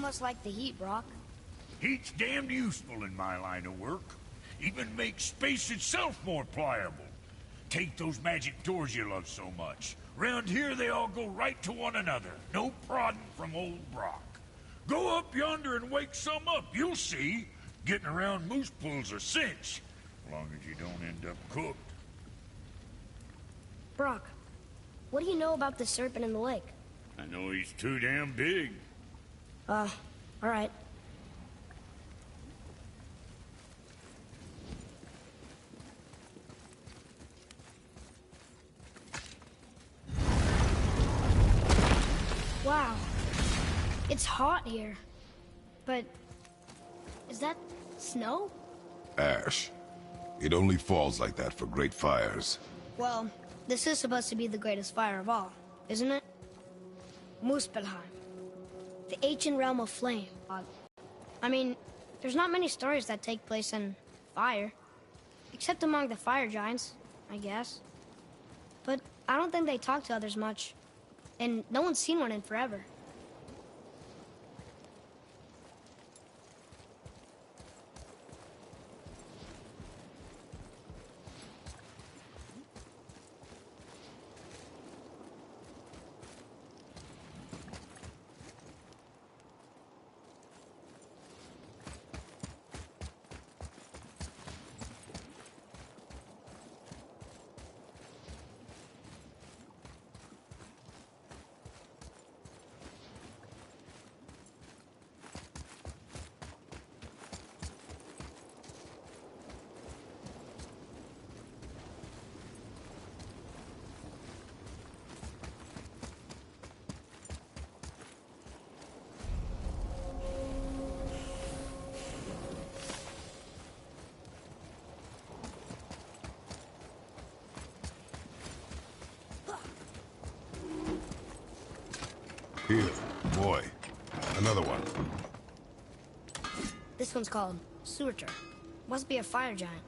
must like the heat, Brock. Heat's damned useful in my line of work. Even makes space itself more pliable. Take those magic doors you love so much. Round here they all go right to one another. No prodding from old Brock. Go up yonder and wake some up, you'll see. Getting around moose pools a cinch. As long as you don't end up cooked. Brock, what do you know about the serpent in the lake? I know he's too damn big. All right. Wow. It's hot here. But... is that snow? Ash. It only falls like that for great fires. Well, this is supposed to be the greatest fire of all, isn't it? Muspelheim. The ancient realm of flame. I mean, there's not many stories that take place in fire. Except among the fire giants, I guess. But I don't think they talk to others much. And no one's seen one in forever. Here, boy. Another one. This one's called Surtur. Must be a fire giant.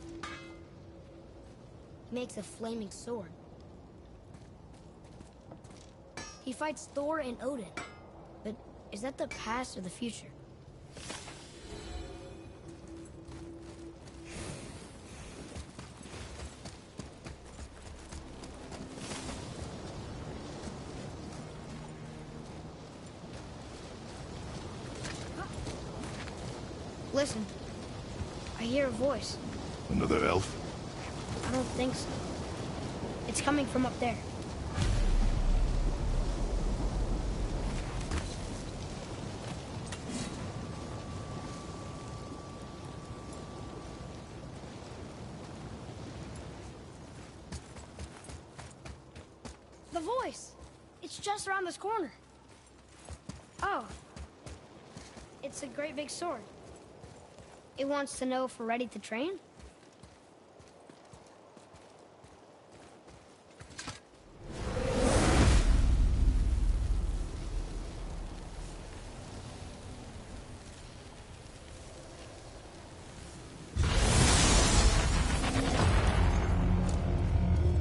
He makes a flaming sword. He fights Thor and Odin. But is that the past or the future? Listen, I hear a voice. Another elf? I don't think so. It's coming from up there. The voice! It's just around this corner. Oh. It's a great big sword. It wants to know if we're ready to train?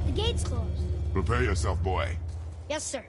The gate's closed. Prepare yourself, boy. Yes, sir.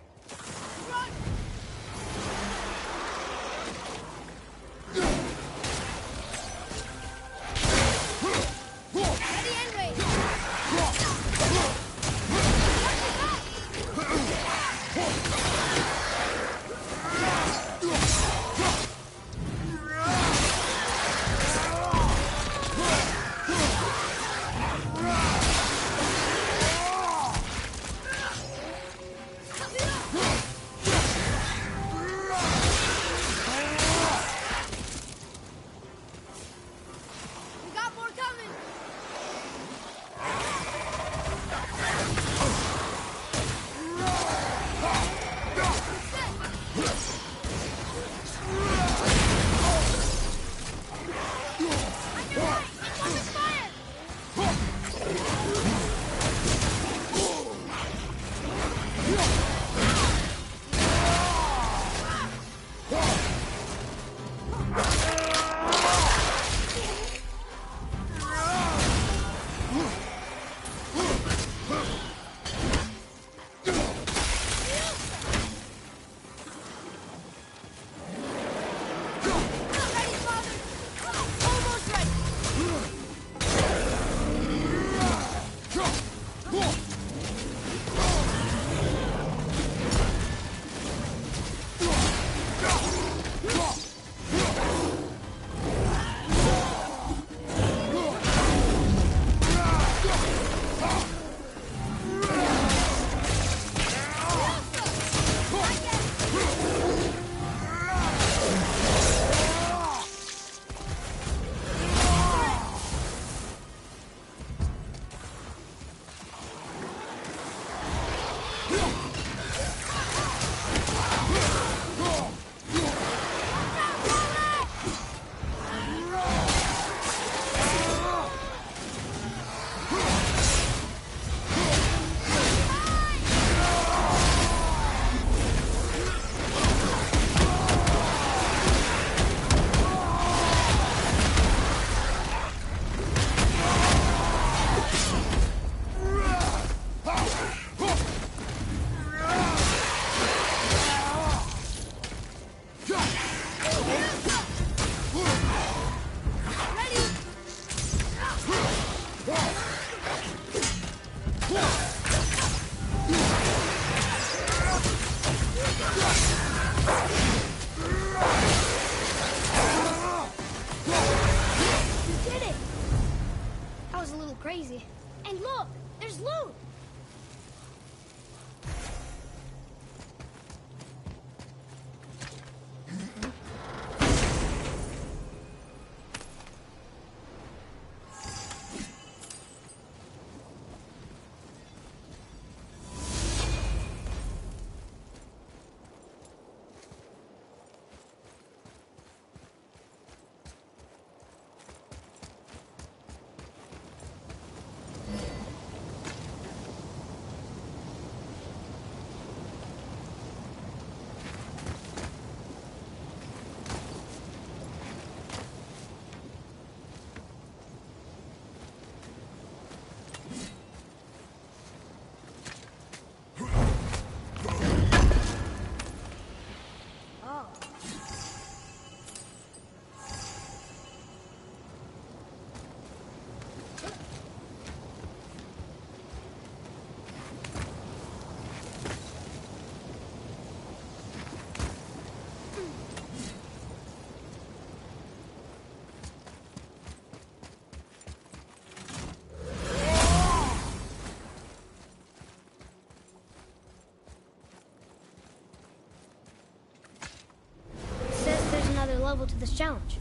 level to this challenge.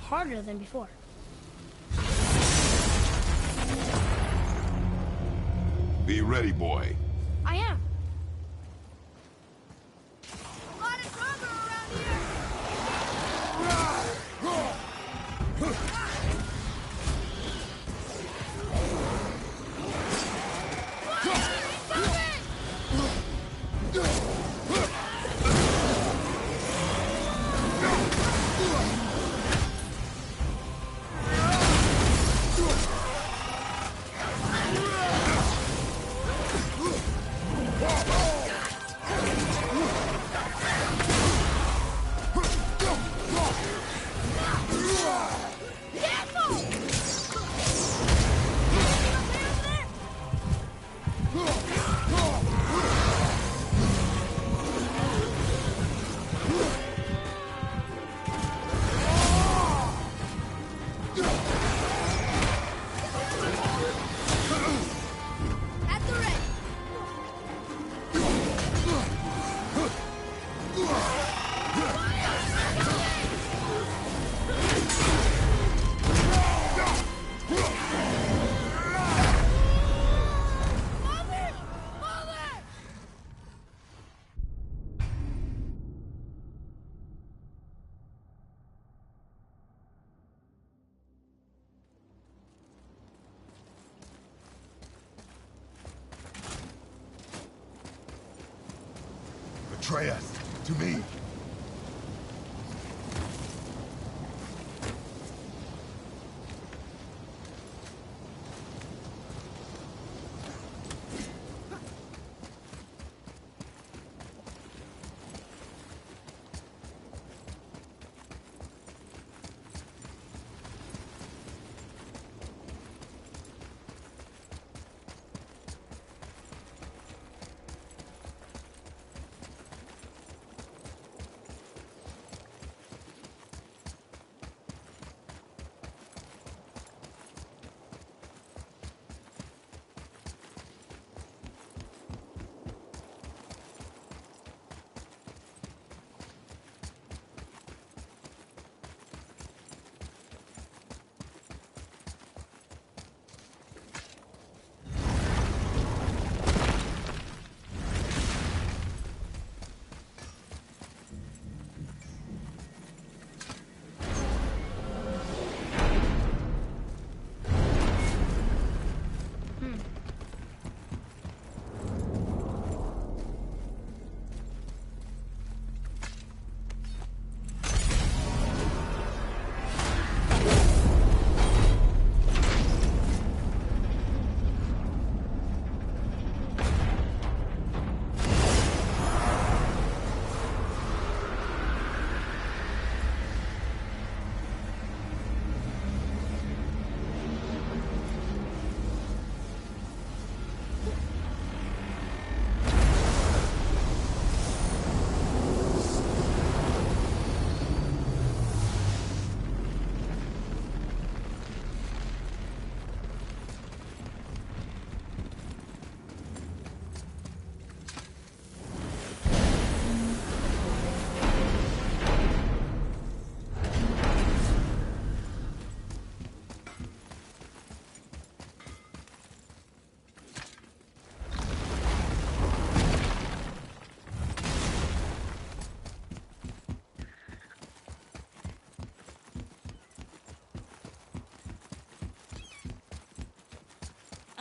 Harder than before. Be ready, boy. I am. A lot of trouble around here! Betray us to me.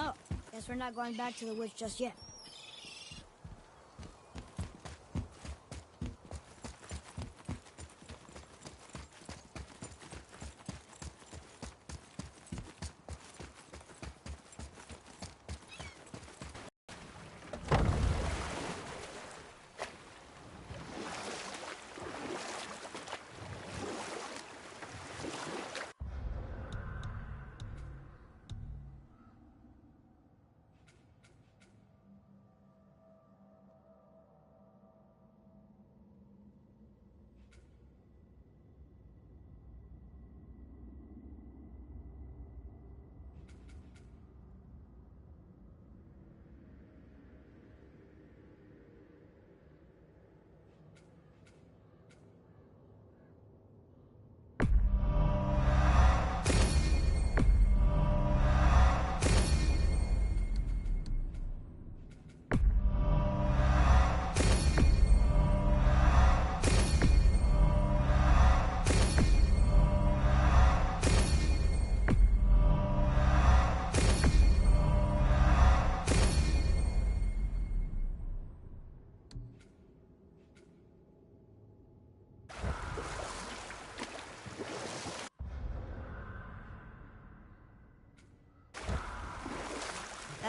Oh, guess we're not going back to the witch just yet.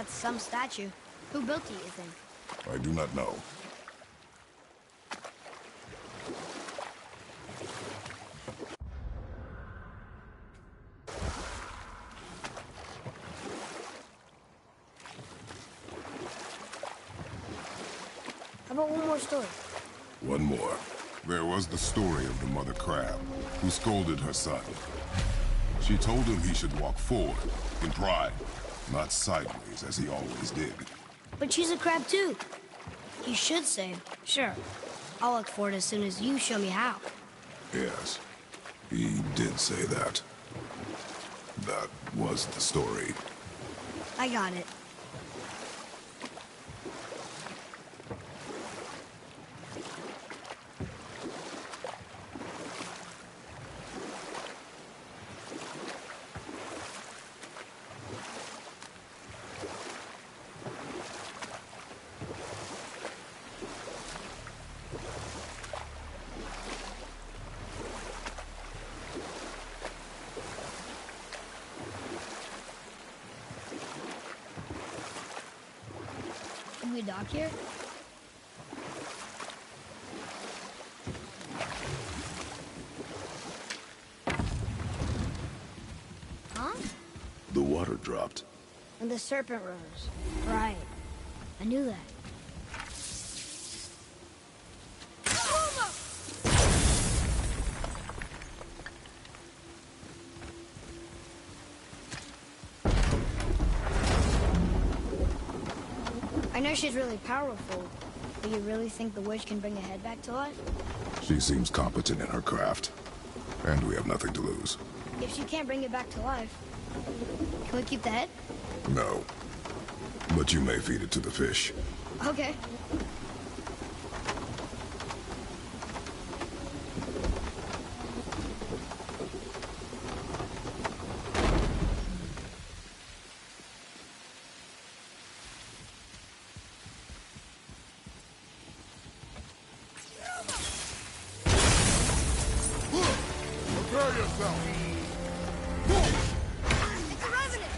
That's some statue. Who built it, you think? I do not know. How about one more story? One more. There was the story of the mother crab, who scolded her son. She told him he should walk forward, in pride, not sideways as he always did. But she's a crab too. You should say, sure, I'll look forward as soon as you show me how. Yes, he did say that. That was the story. I got it. Can we dock here? Huh? The water dropped. And the serpent rose. Right. I knew that. I know she's really powerful, but you really think the witch can bring a head back to life? She seems competent in her craft, and we have nothing to lose. If she can't bring it back to life, can we keep the head? No. But you may feed it to the fish. Okay. Prepare yourself! It's a revenant!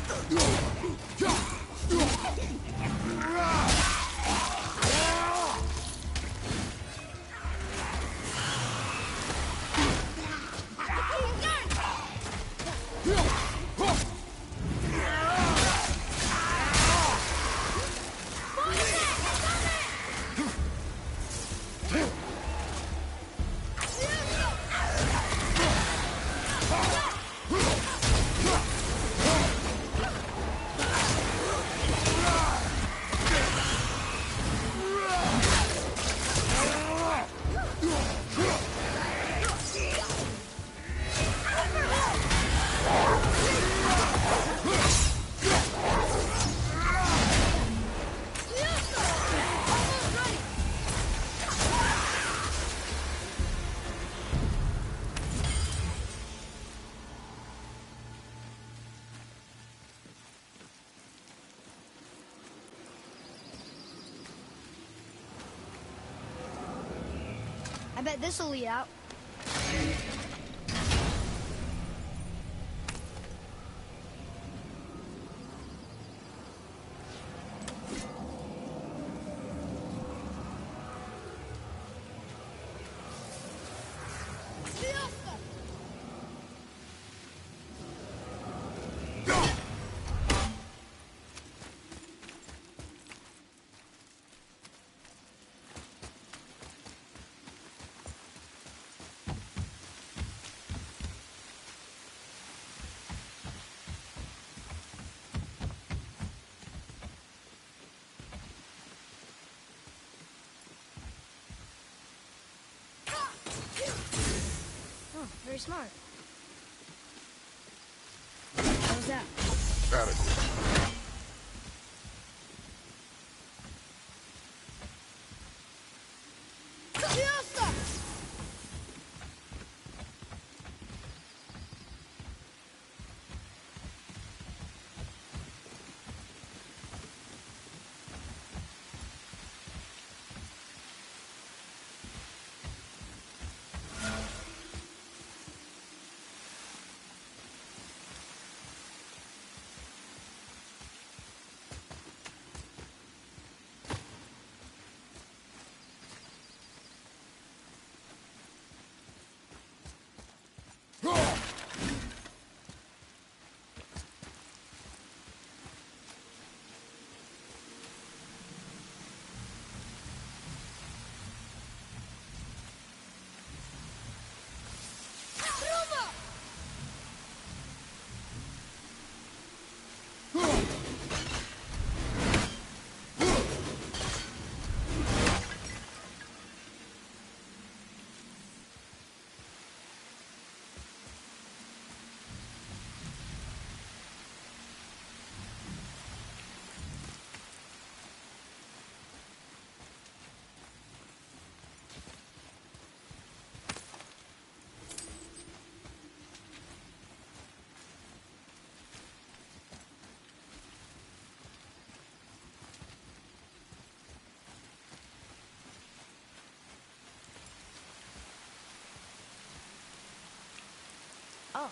I bet this'll lead out. Oh, very smart. What was that? Adequate. Oh.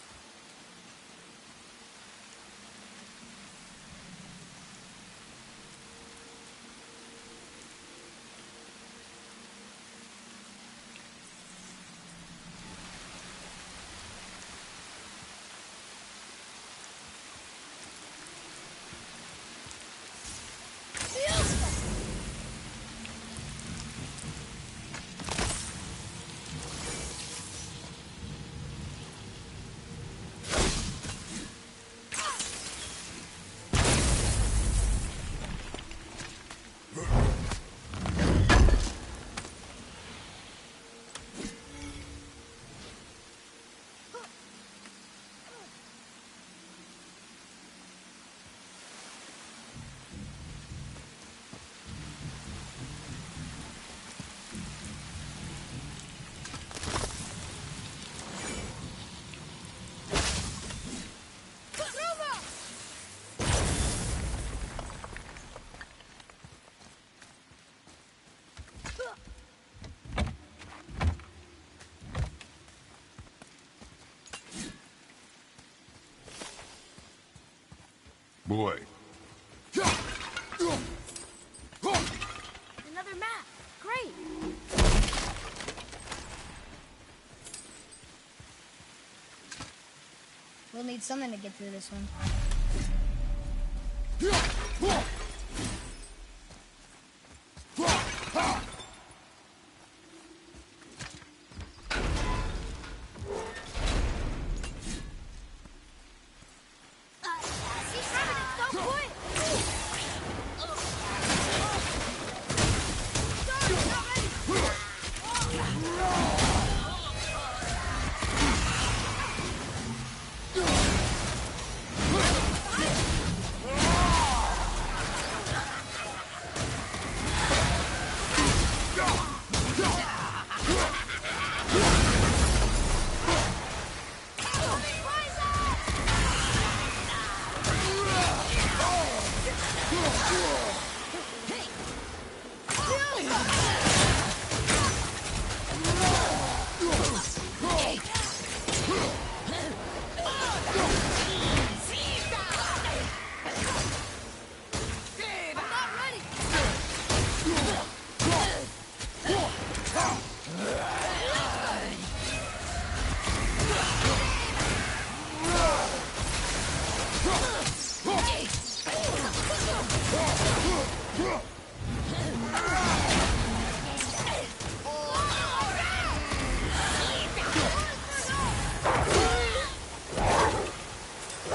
Boy. Another map. Great. We'll need something to get through this one.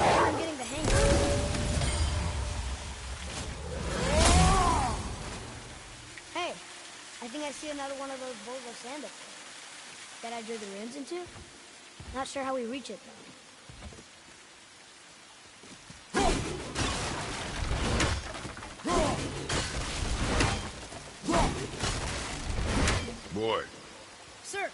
I'm getting the hang of it. Hey, I think I see another one of those bowls of sand up there. That I drew the runes into? Not sure how we reach it, though. Boy. Sir!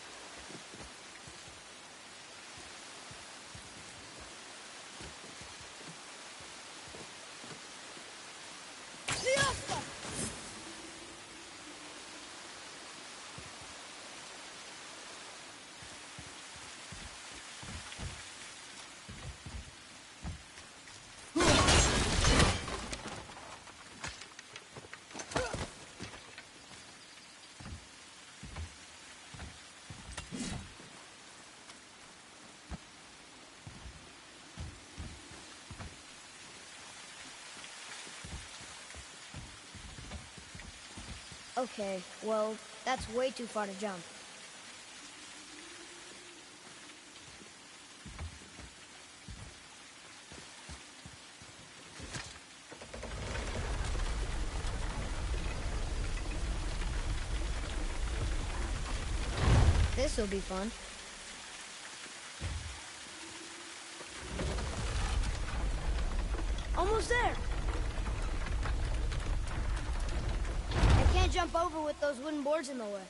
Okay, well, that's way too far to jump. This'll be fun. Almost there! I can't jump over with those wooden boards in the way.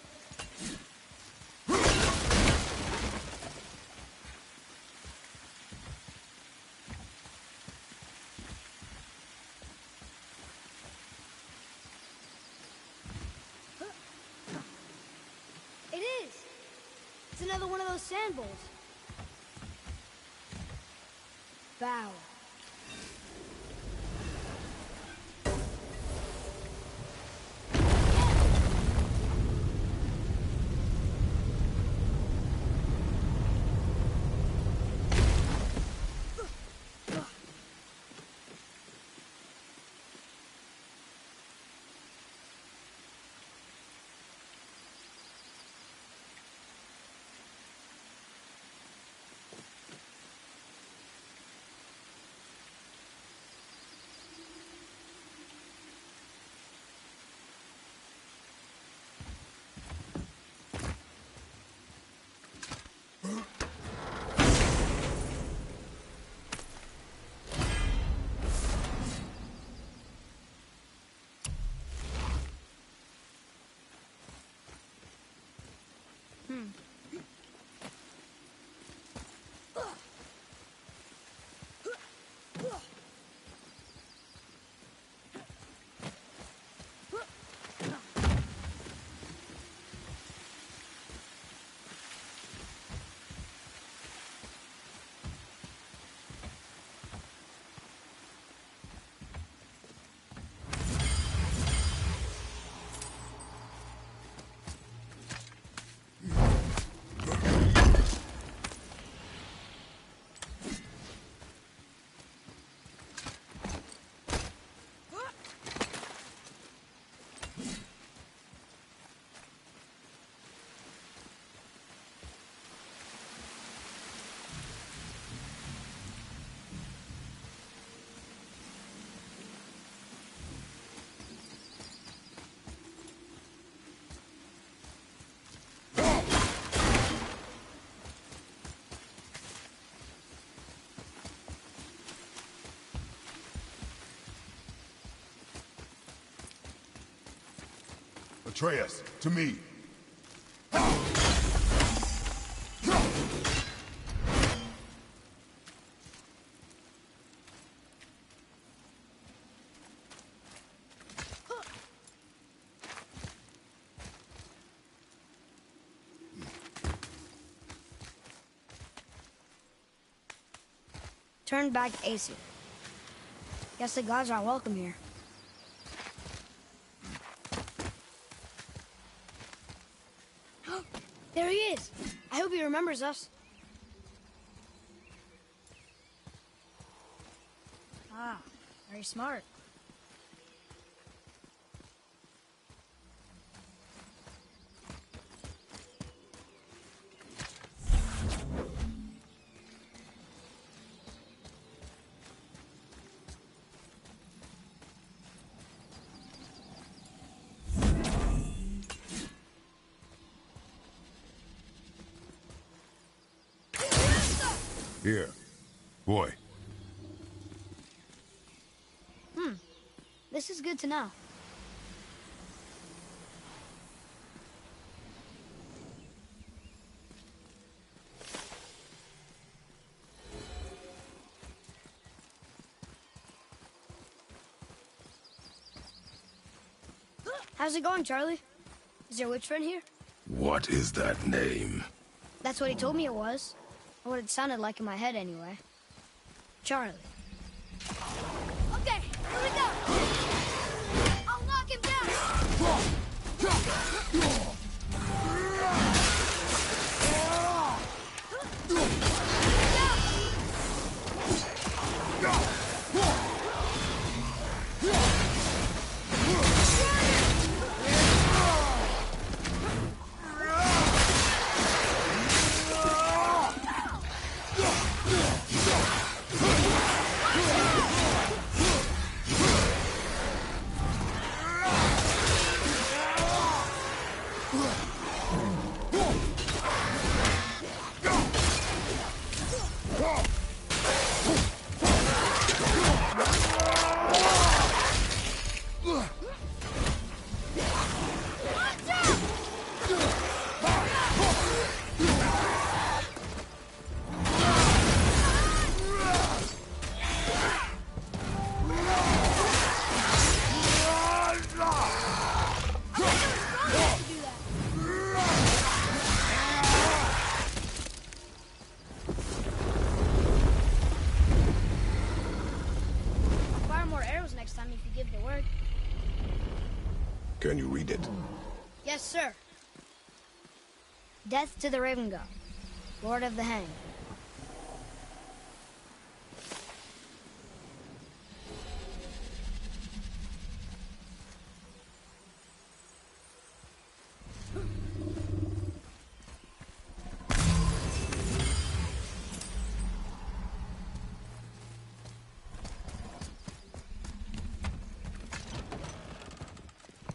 It is! It's another one of those sand bowls. Bow. Atreus, to me. Turn back Aesir. Guess the gods aren't welcome here. There he is! I hope he remembers us. Ah, very smart. Here. Boy. This is good to know. How's it going, Charlie? Is your witch friend here? What is that name? That's what he told me it was. Or what it sounded like in my head, anyway. Charlie. Okay, here we go. I'll knock him Can you read it? Yes, sir. Death to the Raven God, Lord of the Hang.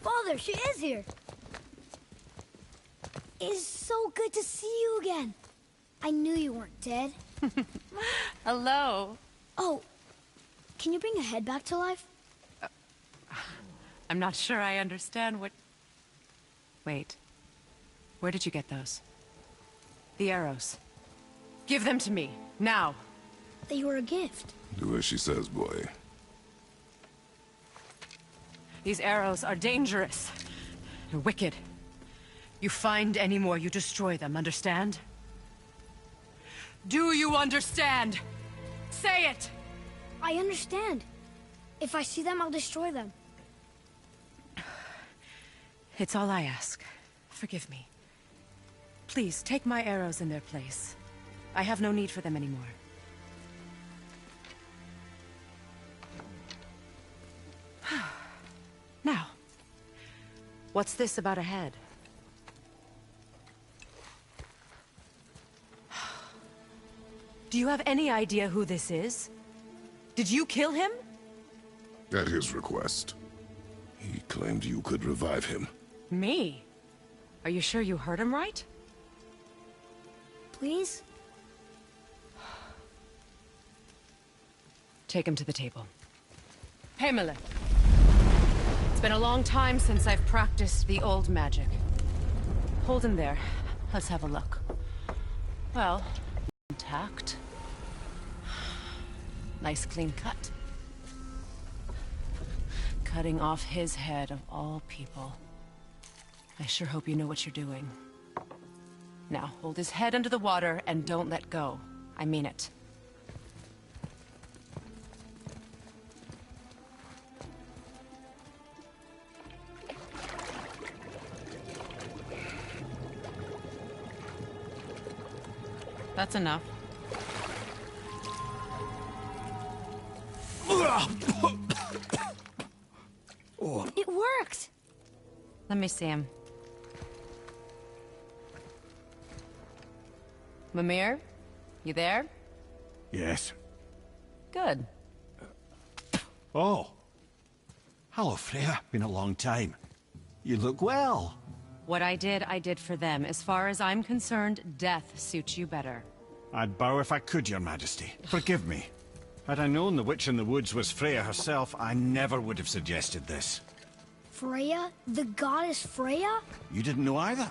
Father, she is here. It is so good to see you again. I knew you weren't dead. Hello. Oh, can you bring a head back to life? I'm not sure I understand what... Wait. Where did you get those? The arrows. Give them to me, now. They were a gift. Do as she says, boy. These arrows are dangerous. They're wicked. You find any more, you destroy them, understand? Do you understand? Say it! I understand. If I see them, I'll destroy them. It's all I ask. Forgive me. Please, take my arrows in their place. I have no need for them anymore. Now, what's this about a head? Do you have any idea who this is? Did you kill him? At his request. He claimed you could revive him. Me? Are you sure you heard him right? Please? Take him to the table. Pamela. It's been a long time since I've practiced the old magic. Hold him there. Let's have a look. Well, intact. Nice clean cut. Cutting off his head of all people. I sure hope you know what you're doing. Now, hold his head under the water and don't let go. I mean it. That's enough. It worked! Let me see him. Mimir? You there? Yes. Good. Oh. Hello, Freya. Been a long time. You look well. What I did for them. As far as I'm concerned, death suits you better. I'd bow if I could, Your Majesty. Forgive me. Had I known the witch in the woods was Freya herself, I never would have suggested this. Freya? The goddess Freya? You didn't know either?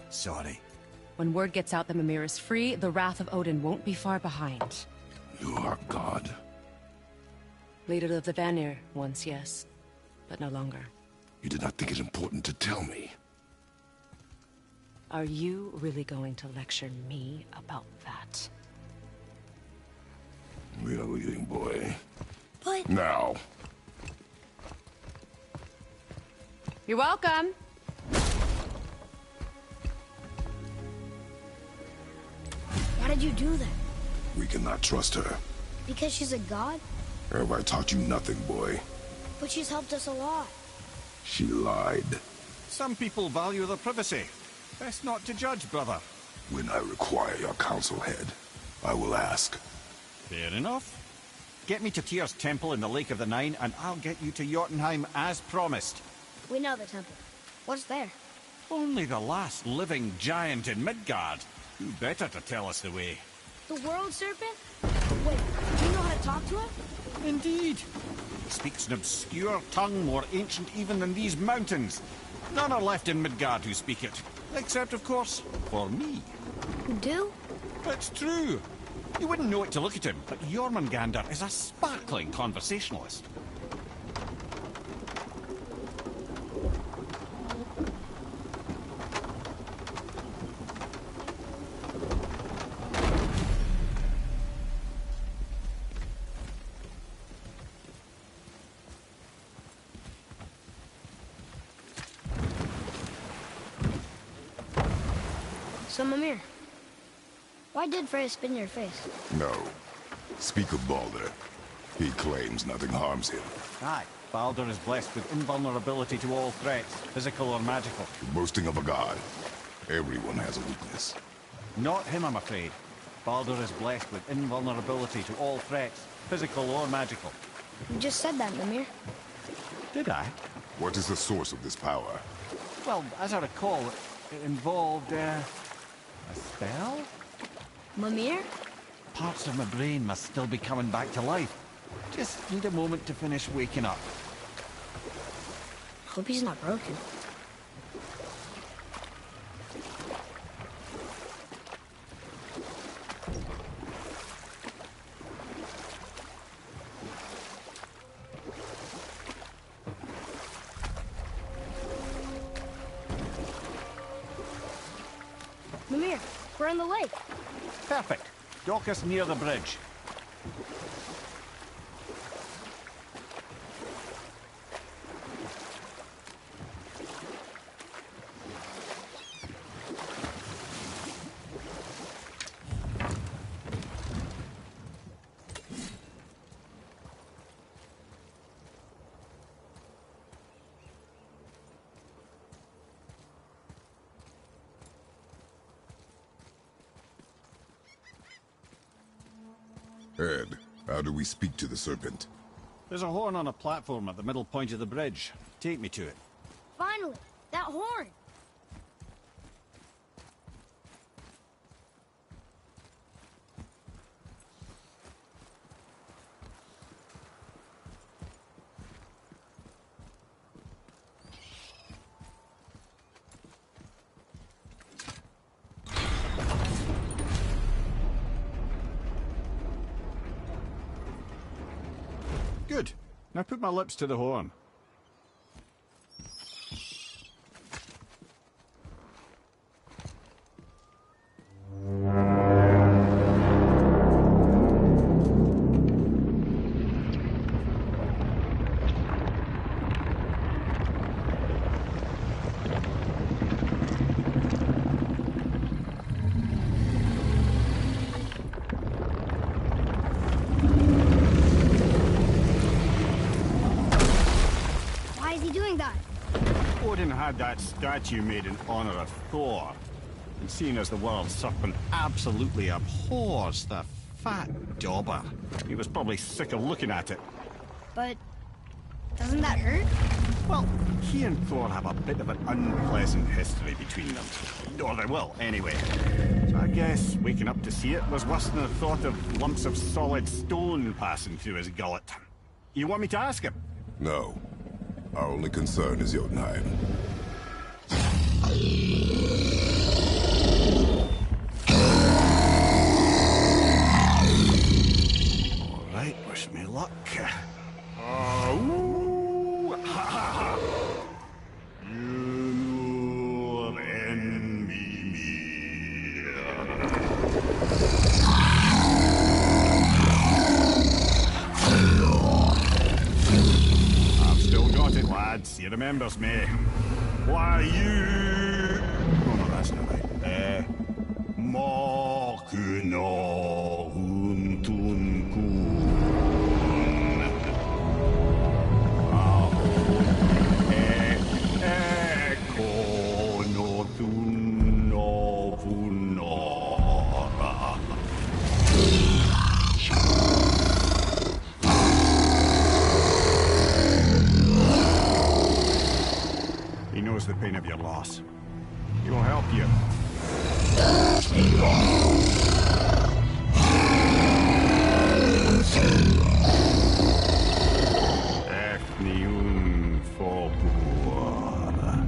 Sorry. When word gets out that Mimir is free, the wrath of Odin won't be far behind. You are God. Leader of the Vanir, once, yes. But no longer. You did not think it important to tell me. Are you really going to lecture me about that? We are leaving, boy. But... Now. You're welcome. Why did you do that? We cannot trust her. Because she's a god? Have I taught you nothing, boy? But she's helped us a lot. She lied. Some people value their privacy. Best not to judge, brother. When I require your council head, I will ask. Fair enough. Get me to Tyr's temple in the Lake of the Nine, and I'll get you to Jotunheim as promised. We know the temple. What's there? Only the last living giant in Midgard. Who better to tell us the way? The world serpent? Wait, do you know how to talk to it? Indeed. He speaks an obscure tongue more ancient even than these mountains. None are left in Midgard who speak it. Except, of course, for me. You do? It's true. You wouldn't know it to look at him, but Jormungandr is a sparkling conversationalist. So, Mimir, why did Freya spit in your face? No. Speak of Baldur. He claims nothing harms him. Aye, Baldur is blessed with invulnerability to all threats, physical or magical. The boasting of a god. Everyone has a weakness. Not him, I'm afraid. Baldur is blessed with invulnerability to all threats, physical or magical. You just said that, Mimir. Did I? What is the source of this power? Well, as I recall, it involved, a spell? Mimir? Parts of my brain must still be coming back to life. Just need a moment to finish waking up. Hope he's not broken. Mimir, we're in the lake. Perfect. Dock us near the bridge. Ed, how do we speak to the serpent? There's a horn on a platform at the middle point of the bridge. Take me to it. Finally, that horn. Good. Now put my lips to the horn. Why is he doing that? Odin had that statue made in honor of Thor. And seeing as the world serpent absolutely abhors the fat dauber, he was probably sick of looking at it. But doesn't that hurt? Well, he and Thor have a bit of an unpleasant history between them. Or they will, anyway. So I guess waking up to see it was worse than the thought of lumps of solid stone passing through his gullet. You want me to ask him? No. Our only concern is Jotunheim. All right, wish me luck. Ooh, ha, ha, ha. You envy me. I've still got it, lads. He remembers me. Why, you... Oh, no, that's not right. Mokuno huntun kun. Eko no tun no funora. He knows the pain of your loss. He will help you. Efniun Fobuar.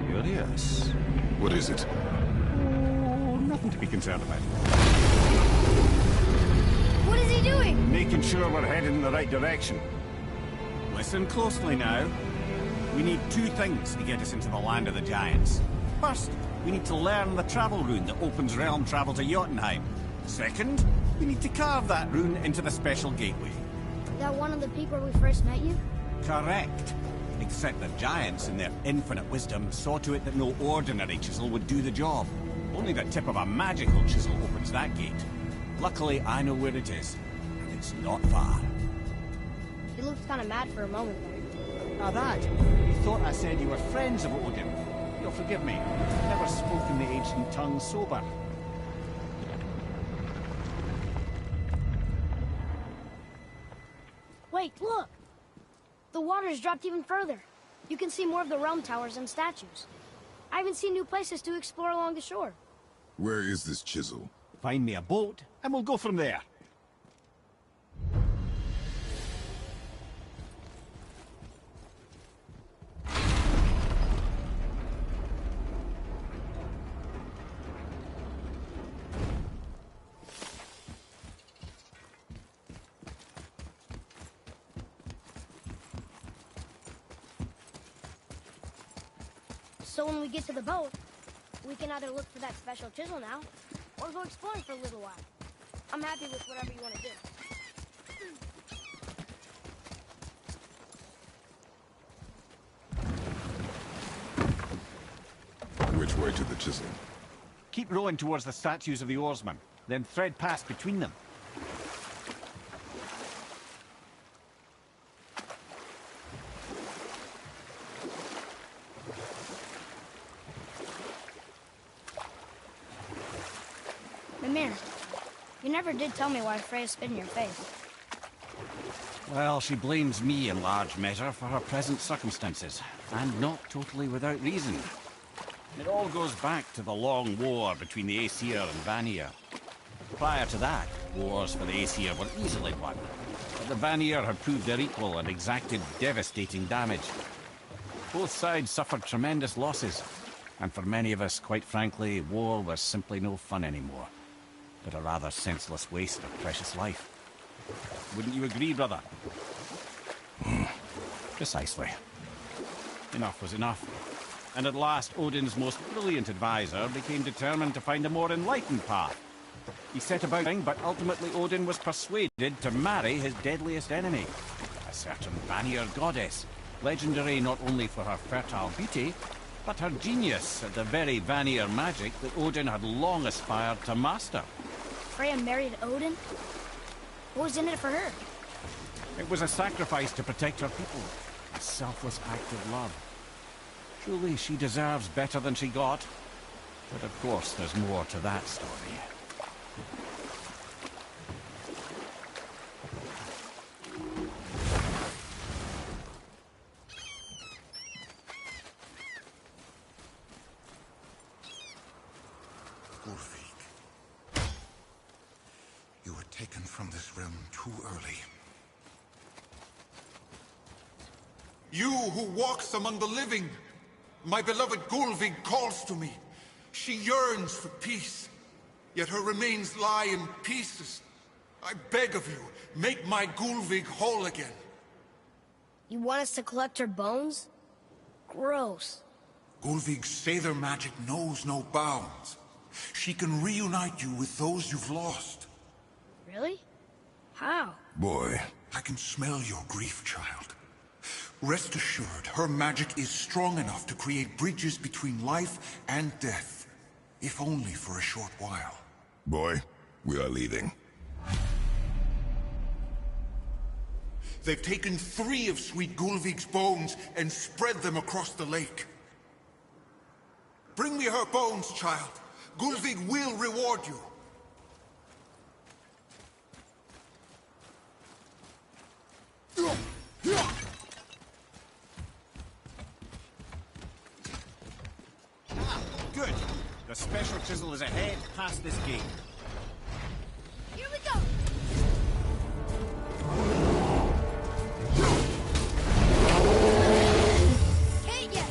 Curious. What is it? Oh, nothing to be concerned about. What is he doing? Making sure we're headed in the right direction. Listen closely now. We need two things to get us into the land of the giants. First, we need to learn the travel rune that opens realm travel to Jotunheim. Second, we need to carve that rune into the special gateway. That one on the peak where we first met you? Correct. Except the giants, in their infinite wisdom, saw to it that no ordinary chisel would do the job. Only the tip of a magical chisel opens that gate. Luckily, I know where it is, and it's not far. You looked kind of mad for a moment there. Now that, you thought I said you were friends of Odin. You'll forgive me. I've never spoken the ancient tongue sober. Wait, look! The water's dropped even further. You can see more of the realm towers and statues. I even see new places to explore along the shore. Where is this chisel? Find me a boat, and we'll go from there. So when we get to the boat, we can either look for that special chisel now, or go exploring for a little while. I'm happy with whatever you want to do. Which way to the chisel? Keep rowing towards the statues of the oarsmen, then thread past between them. Mimir, you never did tell me why Freya spit in your face. Well, she blames me in large measure for her present circumstances, and not totally without reason. It all goes back to the long war between the Aesir and Vanir. Prior to that, wars for the Aesir were easily won, but the Vanir had proved their equal and exacted devastating damage. Both sides suffered tremendous losses, and for many of us, quite frankly, war was simply no fun anymore, but a rather senseless waste of precious life. Wouldn't you agree, brother? Precisely. Enough was enough. And at last, Odin's most brilliant advisor became determined to find a more enlightened path. He set about, but ultimately Odin was persuaded to marry his deadliest enemy, a certain Vanir goddess, legendary not only for her fertile beauty, but her genius at the very Vanir magic that Odin had long aspired to master. Freya married Odin? What was in it for her? It was a sacrifice to protect her people, a selfless act of love. Truly, she deserves better than she got. But of course, there's more to that story. Ulfik, you were taken from this realm too early. You who walks among the living! My beloved Gulvig calls to me. She yearns for peace, yet her remains lie in pieces. I beg of you, make my Gulvig whole again. You want us to collect her bones? Gross. Gulvig's Sather magic knows no bounds. She can reunite you with those you've lost. Really? How? Boy. I can smell your grief, child. Rest assured, her magic is strong enough to create bridges between life and death, if only for a short while. Boy, we are leaving. They've taken 3 of Sweet Gulvig's bones and spread them across the lake. Bring me her bones, child. Gulvig will reward you. Good. The special chisel is ahead, past this gate. Here we go! Can't yet!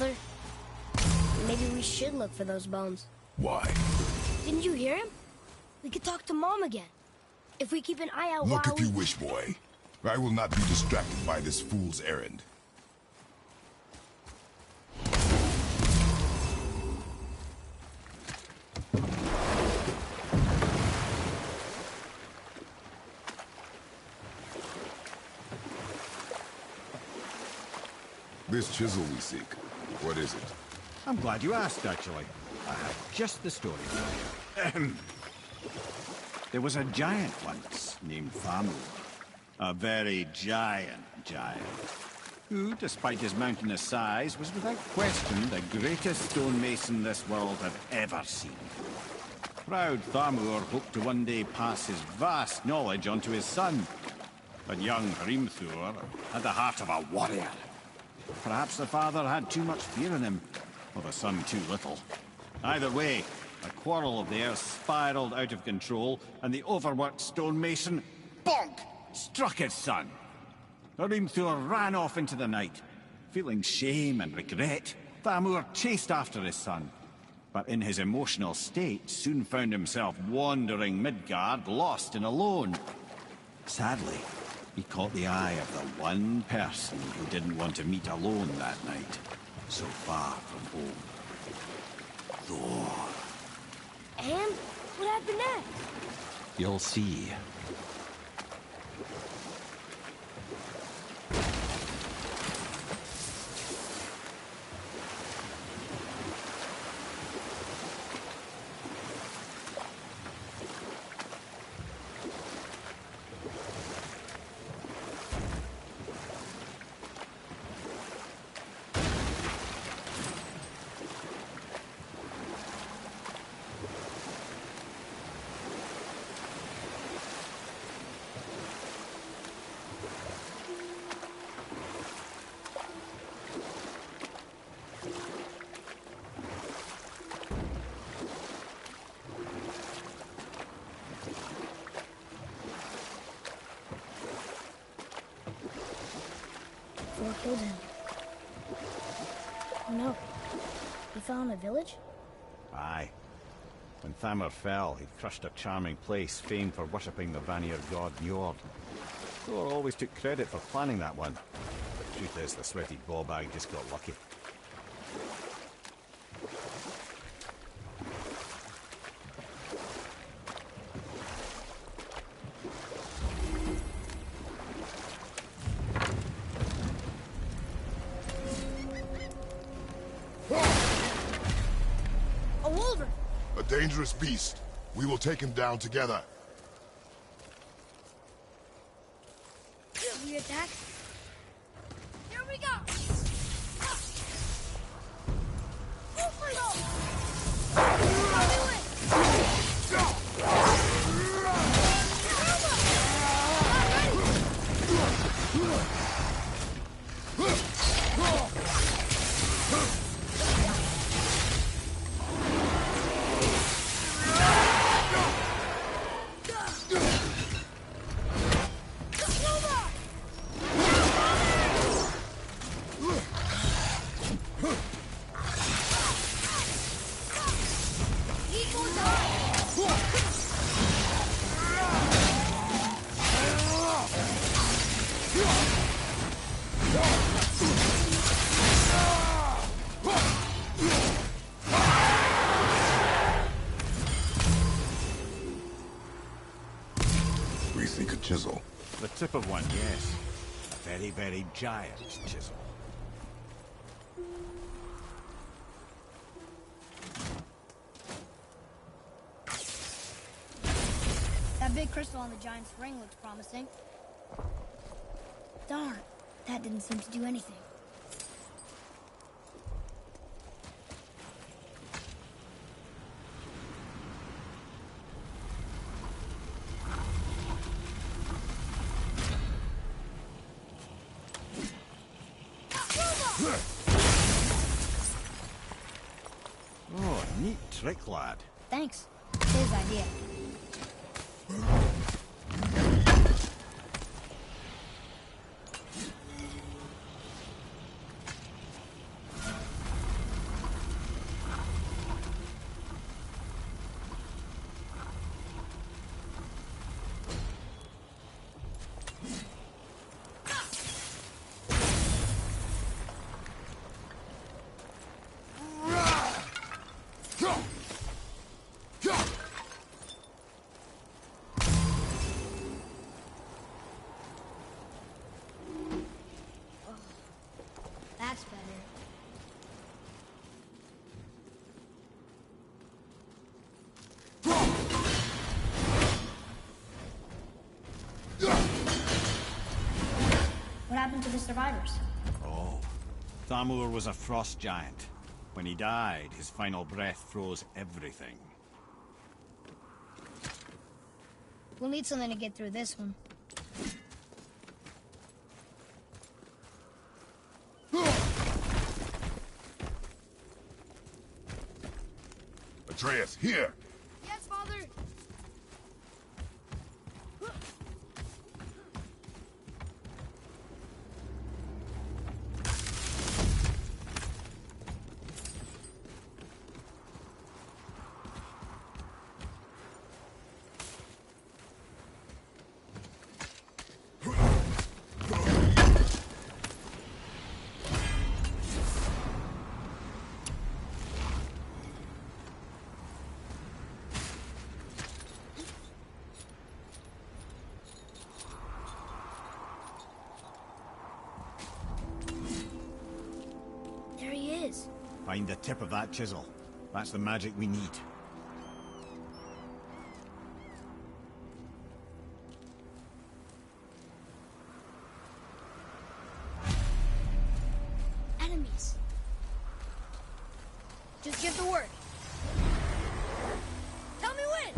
Father, maybe we should look for those bones. Why? Didn't you hear him? We could talk to Mom again. If we keep an eye out Look while if you wish, boy. I will not be distracted by this fool's errand. This chisel we seek, what is it? I'm glad you asked, actually. I have just the story for you. There was a giant once, named Thamur. A very giant, who, despite his mountainous size, was without question the greatest stonemason this world had ever seen. Proud Thamur hoped to one day pass his vast knowledge on to his son. But young Hrimthur had the heart of a warrior. Perhaps the father had too much fear in him, or the son too little. Either way, a quarrel of theirs spiraled out of control, and the overworked stonemason, bonk, struck his son. Hrimthur ran off into the night. Feeling shame and regret, Thamur chased after his son. But in his emotional state, soon found himself wandering Midgard, lost and alone. Sadly, he caught the eye of the one person he didn't want to meet alone that night, so far from home. Thor. And what happened next? You'll see. Thor killed him. Oh no. He fell in a village? Aye. When Thamur fell, he crushed a charming place famed for worshipping the Vanir god Njord. Thor always took credit for planning that one. The truth is, the sweaty ballbag just got lucky. Dangerous beast. We will take him down together. We attack? Here we go! We seek a chisel. The tip of one, yes. A very, very giant chisel. That big crystal on the giant's ring looks promising. Darn, that didn't seem to do anything. Oh, neat trick, lad. Thanks. It's his idea. happened to the survivors? Oh. Thamur was a frost giant. When he died, his final breath froze everything. We'll need something to get through this one. Atreus, here! Yes, Father. There he is. Find the tip of that chisel. That's the magic we need. Enemies. Just give the word. Tell me when!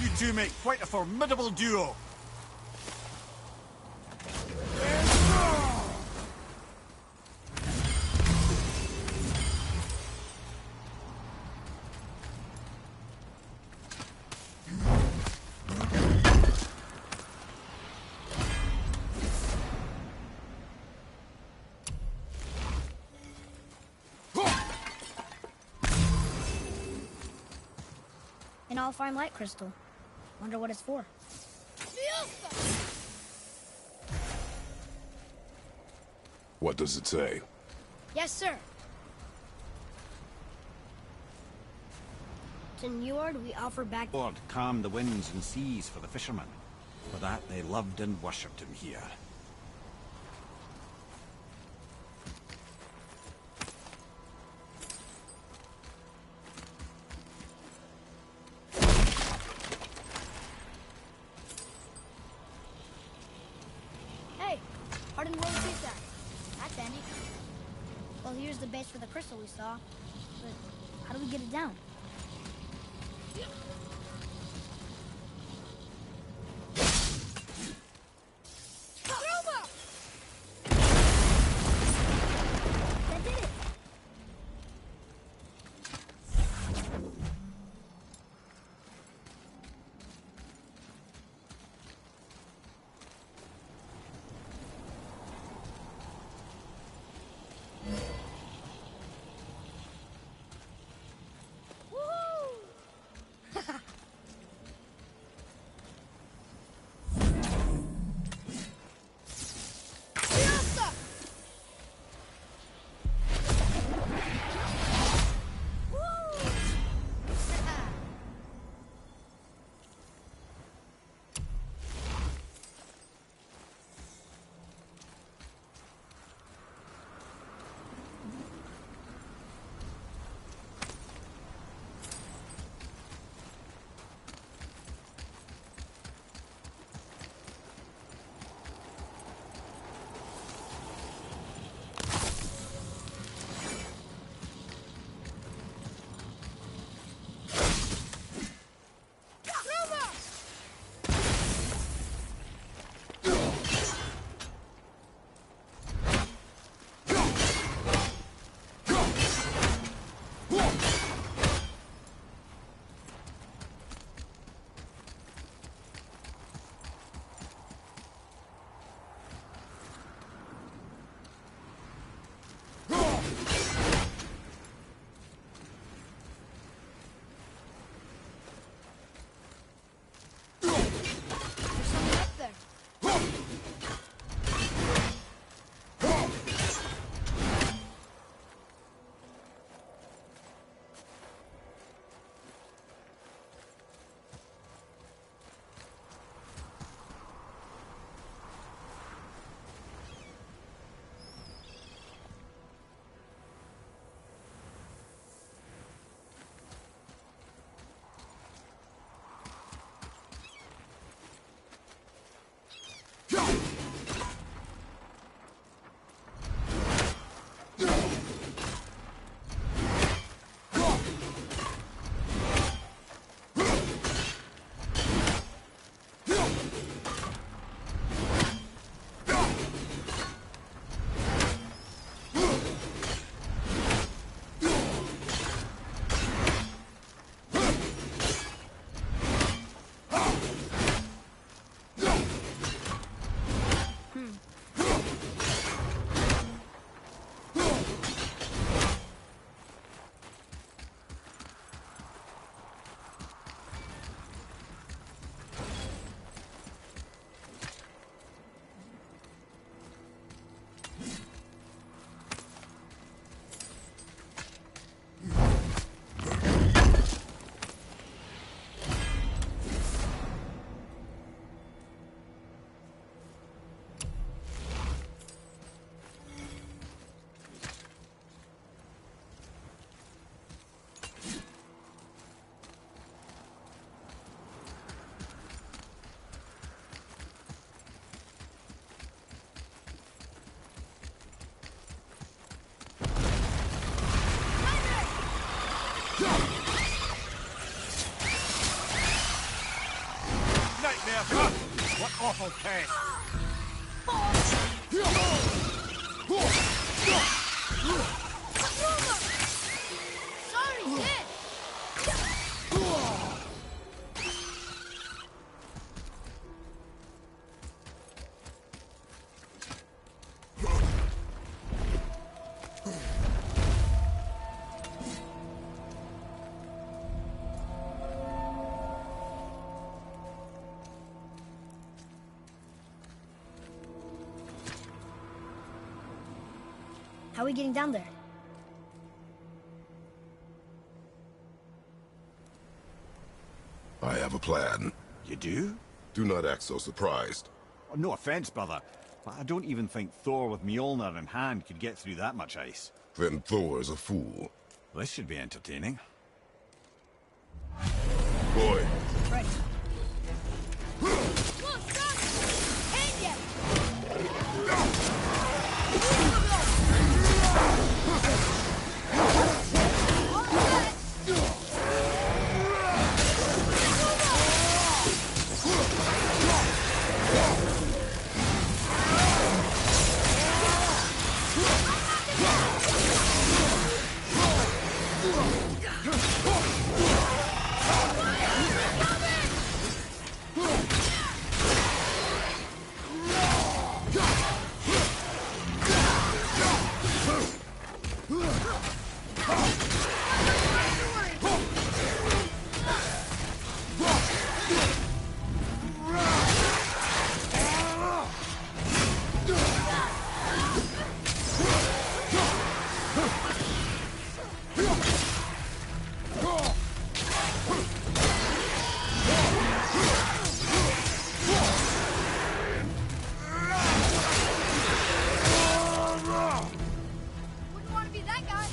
You two make quite a formidable duo. An all-fine light crystal. Wonder what it's for. What does it say? Yes, sir. To Njord, we offer back... Lord calmed the winds and seas for the fishermen. For that they loved and worshipped him here. Hey, hardened road that. That's handy. Well, here's the base for the crystal we saw. But how do we get it down? That did it! Woohoo! What awful test! Sorry, Dad. How are we getting down there? I have a plan. You do? Do not act so surprised. Oh, no offense, brother, but I don't even think Thor with Mjolnir in hand could get through that much ice. Then Thor's a fool. This should be entertaining. Boy, Right. Look, stop! Hit ya! Wouldn't want to be that guy.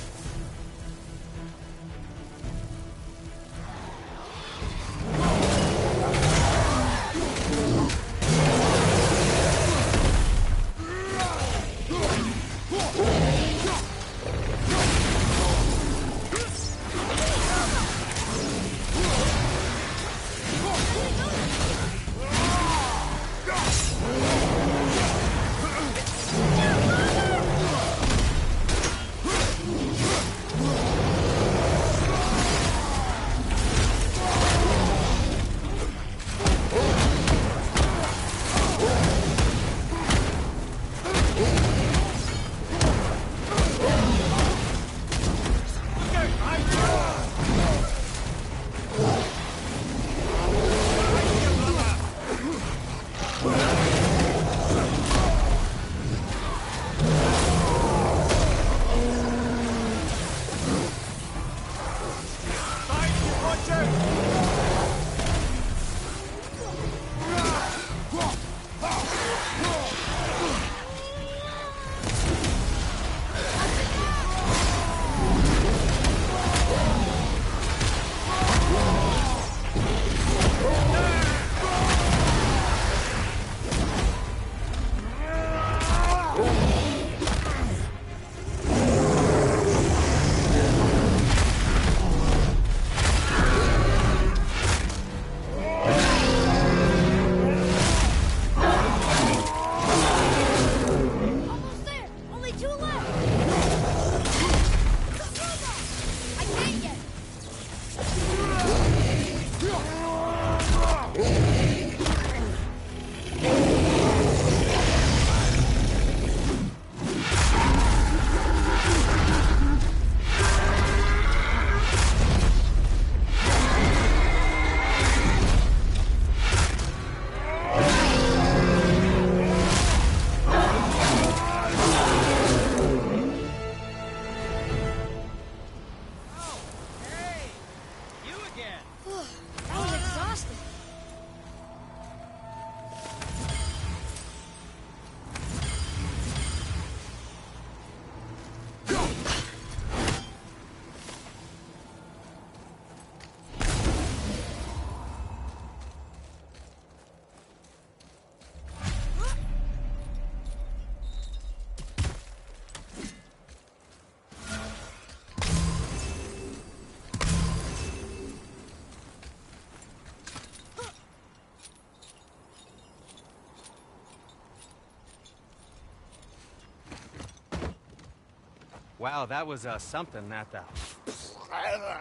Wow, that was something at the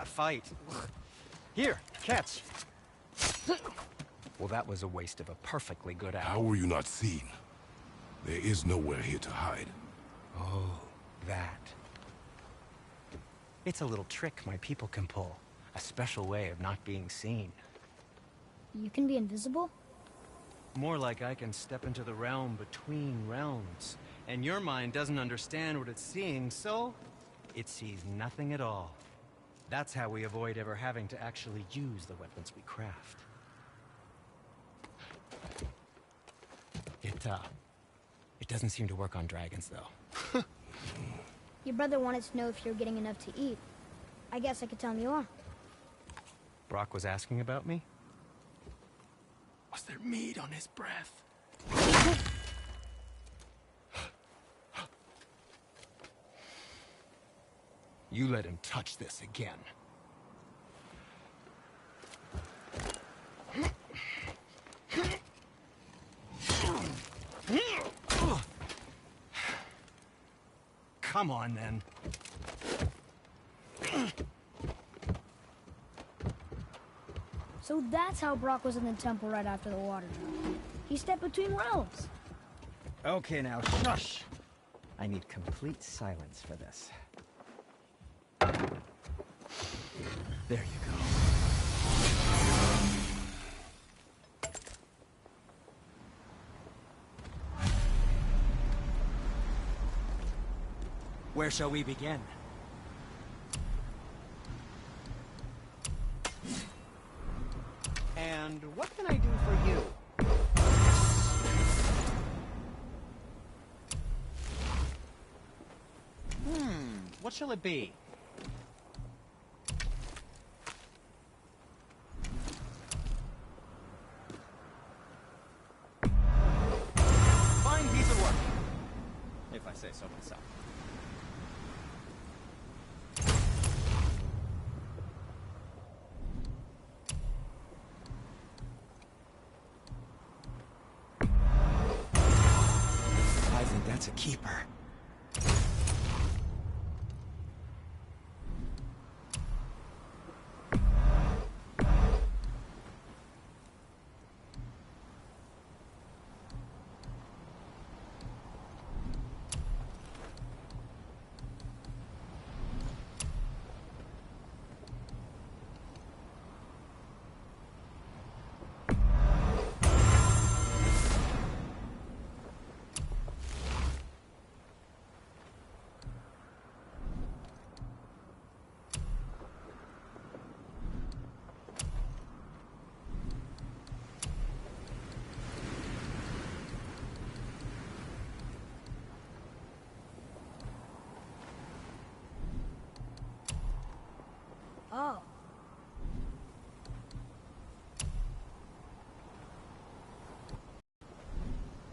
fight. Here, catch. Well, that was a waste of a perfectly good apple. How were you not seen? There is nowhere here to hide. Oh, that. It's a little trick my people can pull. A special way of not being seen. You can be invisible? More like I can step into the realm between realms. And your mind doesn't understand what it's seeing, so it sees nothing at all. That's how we avoid ever having to actually use the weapons we craft. It doesn't seem to work on dragons, though. Your brother wanted to know if you're getting enough to eat. I guess I could tell him you are. Brock was asking about me? Was there meat on his breath? You let him touch this again. Come on, then. So that's how Brock was in the temple right after the water drop. He stepped between realms. Okay, now, shush! I need complete silence for this. There you go. Where shall we begin? And what can I do for you? What shall it be? Fine piece of work, if I say so myself. I think that's a keeper. Oh.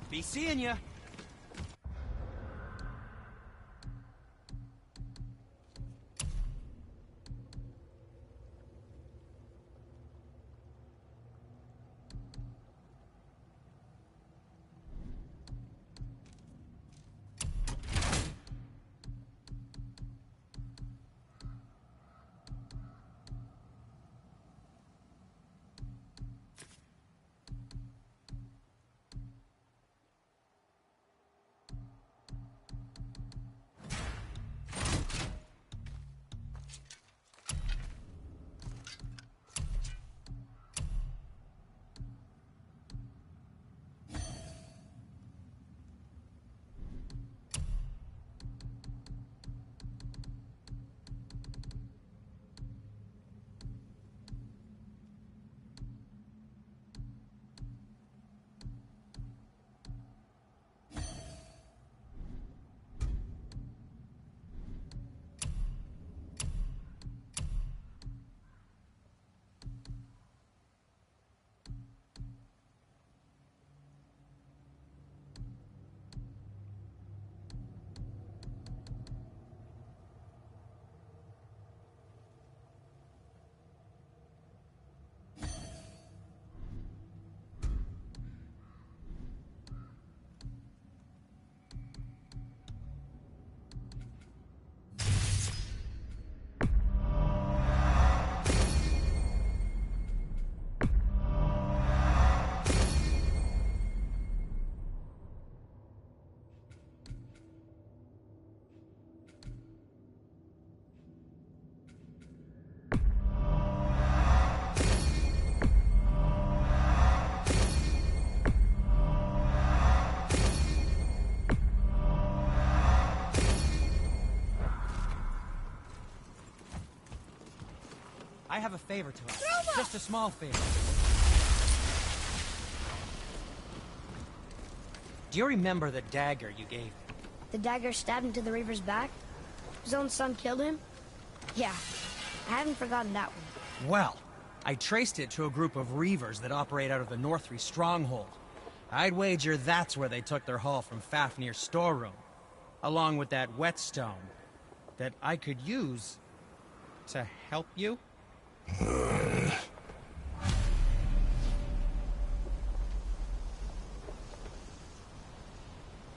Be seeing ya. I have a favor to ask. Just a small favor. Do you remember the dagger you gave me? The dagger stabbed into the Reaver's back? His own son killed him? Yeah, I haven't forgotten that one. Well, I traced it to a group of Reavers that operate out of the Northree stronghold. I'd wager that's where they took their haul from Fafnir's storeroom, along with that whetstone that I could use to help you.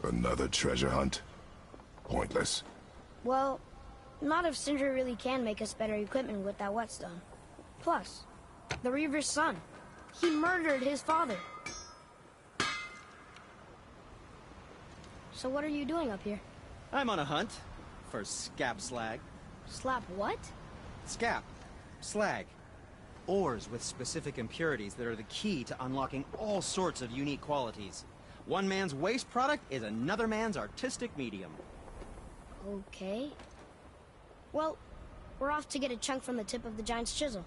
Another treasure hunt? Pointless. Well, not if Sindri really can make us better equipment with that whetstone. Plus, the Reaver's son. He murdered his father. So what are you doing up here? I'm on a hunt for scap slag. Slap what? Scap. Slag. Ores with specific impurities that are the key to unlocking all sorts of unique qualities. One man's waste product is another man's artistic medium. Okay. Well, we're off to get a chunk from the tip of the giant's chisel.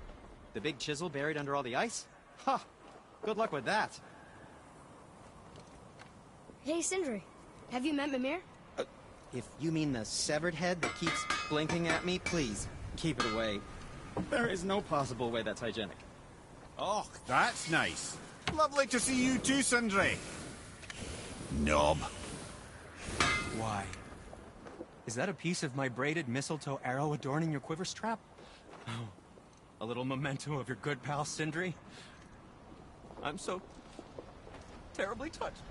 The big chisel buried under all the ice? Ha! Good luck with that. Hey, Sindri. Have you met Mimir? If you mean the severed head that keeps blinking at me, please, keep it away. There is no possible way that's hygienic. Oh, that's nice. Lovely to see you too, Sindri. Knob. Why? Is that a piece of my braided mistletoe arrow adorning your quiver strap? Oh, a little memento of your good pal, Sindri? I'm so terribly touched.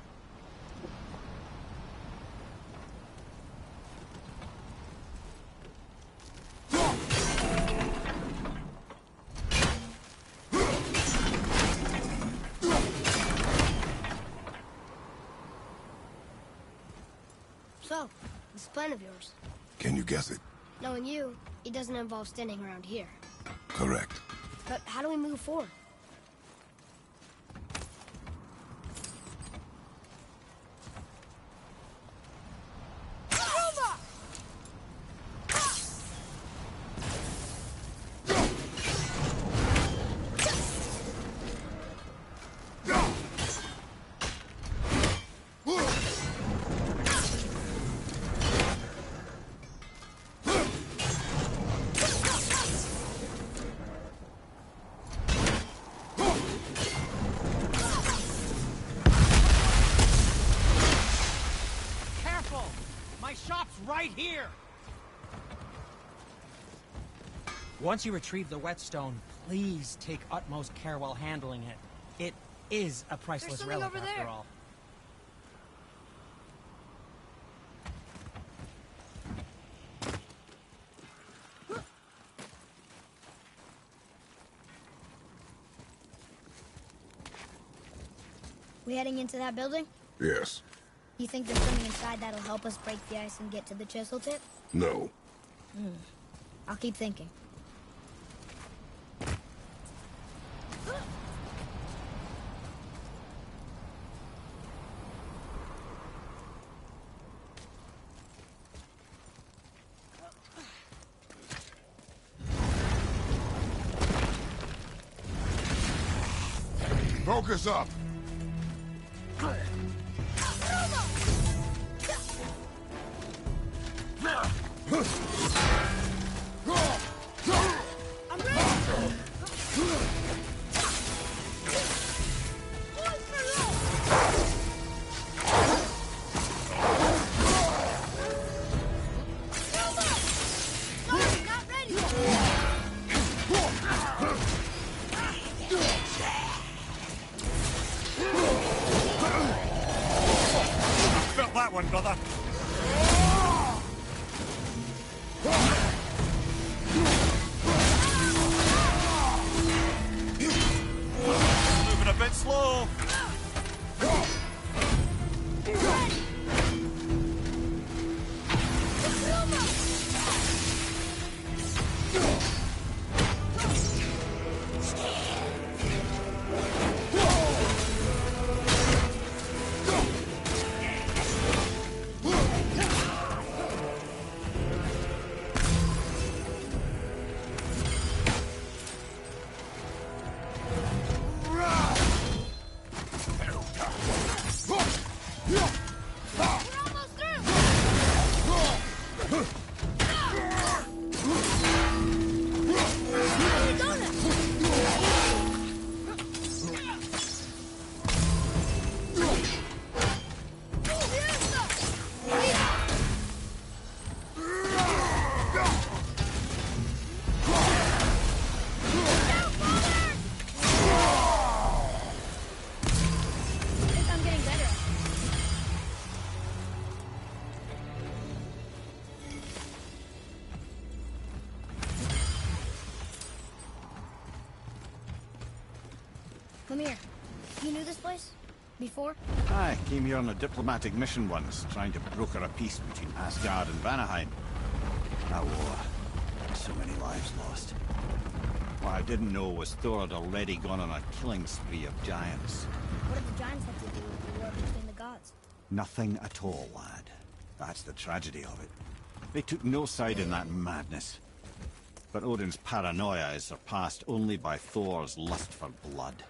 So, this plan of yours. Can you guess it? Knowing you, it doesn't involve standing around here. Correct. But how do we move forward? Right here! Once you retrieve the whetstone, please take utmost care while handling it. It is a priceless relic over after there. all. We heading into that building? Yes. You think there's something inside that'll help us break the ice and get to the chisel tip? No. I'll keep thinking. Focus up! Felt that one, brother. Moving a bit slow. here. You knew this place? Before? I came here on a diplomatic mission once, trying to broker a peace between Asgard and Vanaheim. A war. So many lives lost. What I didn't know was Thor had already gone on a killing spree of giants. What did the giants have to do with the war between the gods? Nothing at all, lad. That's the tragedy of it. They took no side in that madness. But Odin's paranoia is surpassed only by Thor's lust for blood.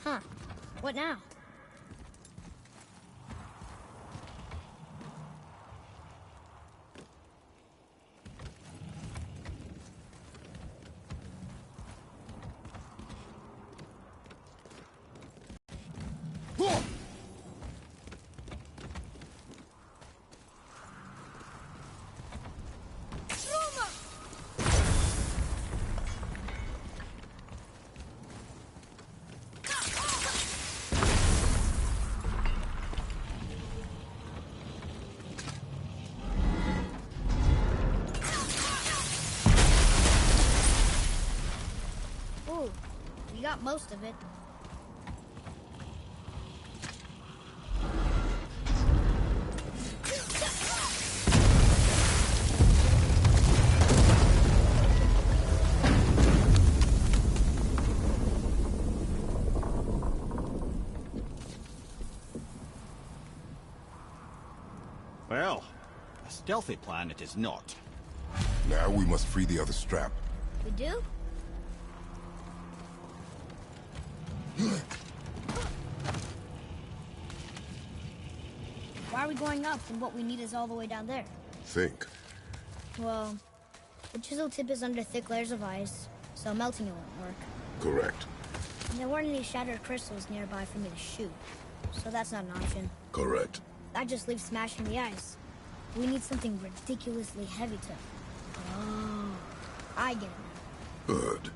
Huh. What now? Ooh, you got most of it. Well, a stealthy plan it is not. Now we must free the other strap. We do? are we going up when what we need is all the way down there? Think. Well, the chisel tip is under thick layers of ice, so melting it won't work. Correct. And there weren't any shattered crystals nearby for me to shoot, so that's not an option. Correct. That just leaves smashing the ice. We need something ridiculously heavy to... Oh, I get it now. Good.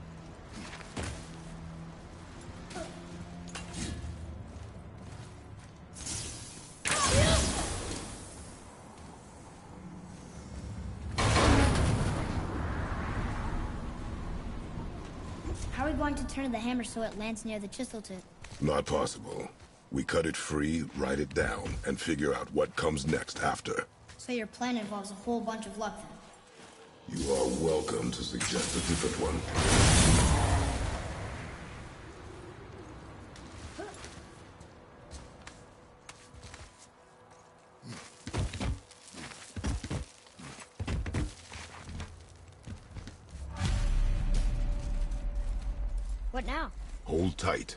How are we going to turn the hammer so it lands near the chisel tip? Not possible. We cut it free, write it down, and figure out what comes next after. So your plan involves a whole bunch of luck then? You are welcome to suggest a different one. What now? Hold tight.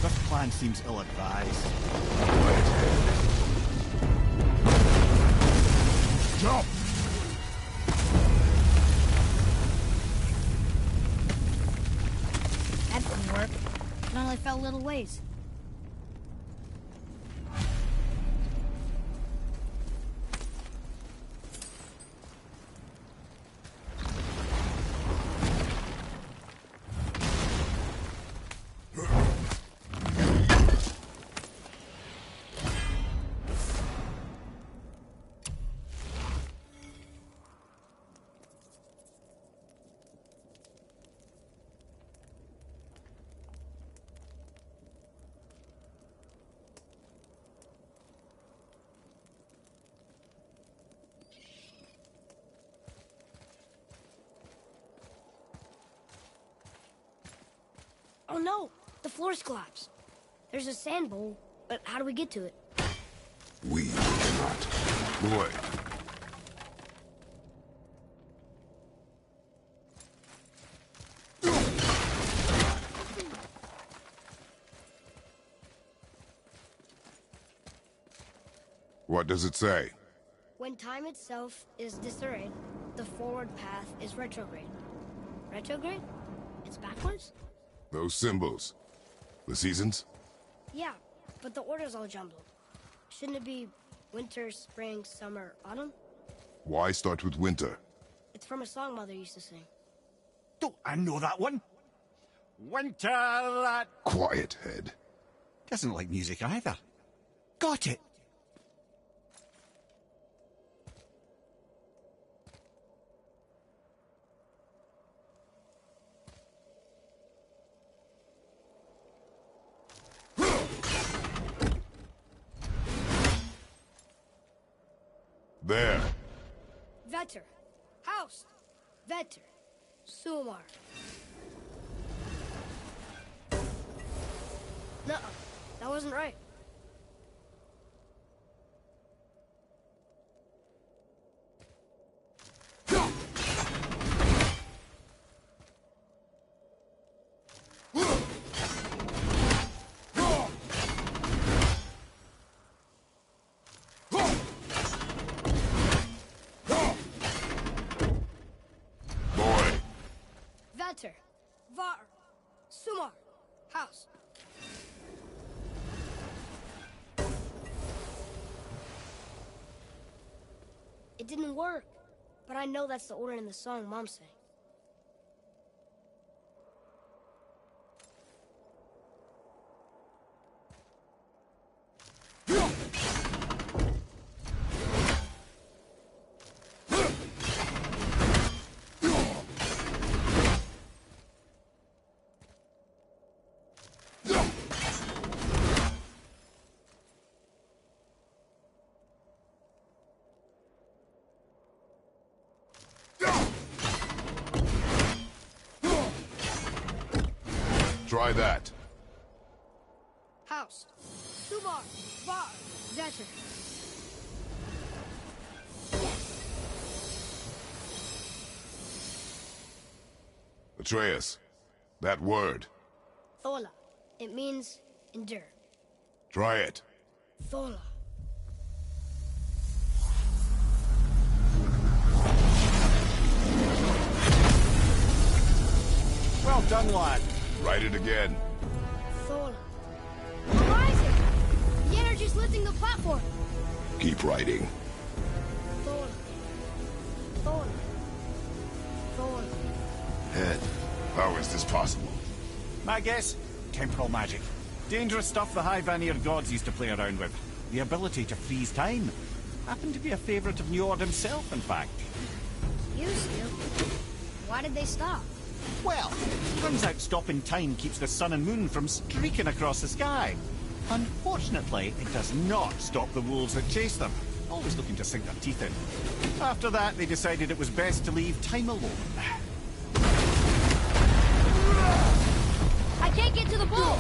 This plan seems ill-advised. Jump! That didn't work. It only fell a little ways. Oh no! The floor's collapsed. There's a sand bowl, but how do we get to it? We cannot. Boy. What does it say? When time itself is disarrayed, the forward path is retrograde. Retrograde? It's backwards? Those symbols. The seasons? Yeah, but the order's all jumbled. Shouldn't it be winter, spring, summer, autumn? Why start with winter? It's from a song Mother used to sing. Don't I know that one? Winter that... Quiet, head. Doesn't like music either. Got it! There. Vetter. House. Vetter. Sumar. Nuh-uh. That wasn't right. Vetter. Var. Sumar. House. It didn't work, but I know that's the order in the song Mom sang. Try that. House. Sumar. Var. Vetter. Atreus, that word. Thola. It means endure. Try it. Thola. Well done, lad. Write it again. Thola. Horizon! The energy's lifting the platform. Keep writing. Thola. Thola. Thola. Head. How is this possible? My guess? Temporal magic. Dangerous stuff the High Vanir gods used to play around with. The ability to freeze time. Happened to be a favourite of Njord himself, in fact. Used to. Why did they stop? Well, turns out stopping time keeps the sun and moon from streaking across the sky. Unfortunately, it does not stop the wolves that chase them, always looking to sink their teeth in. After that, they decided it was best to leave time alone. I can't get to the bowl!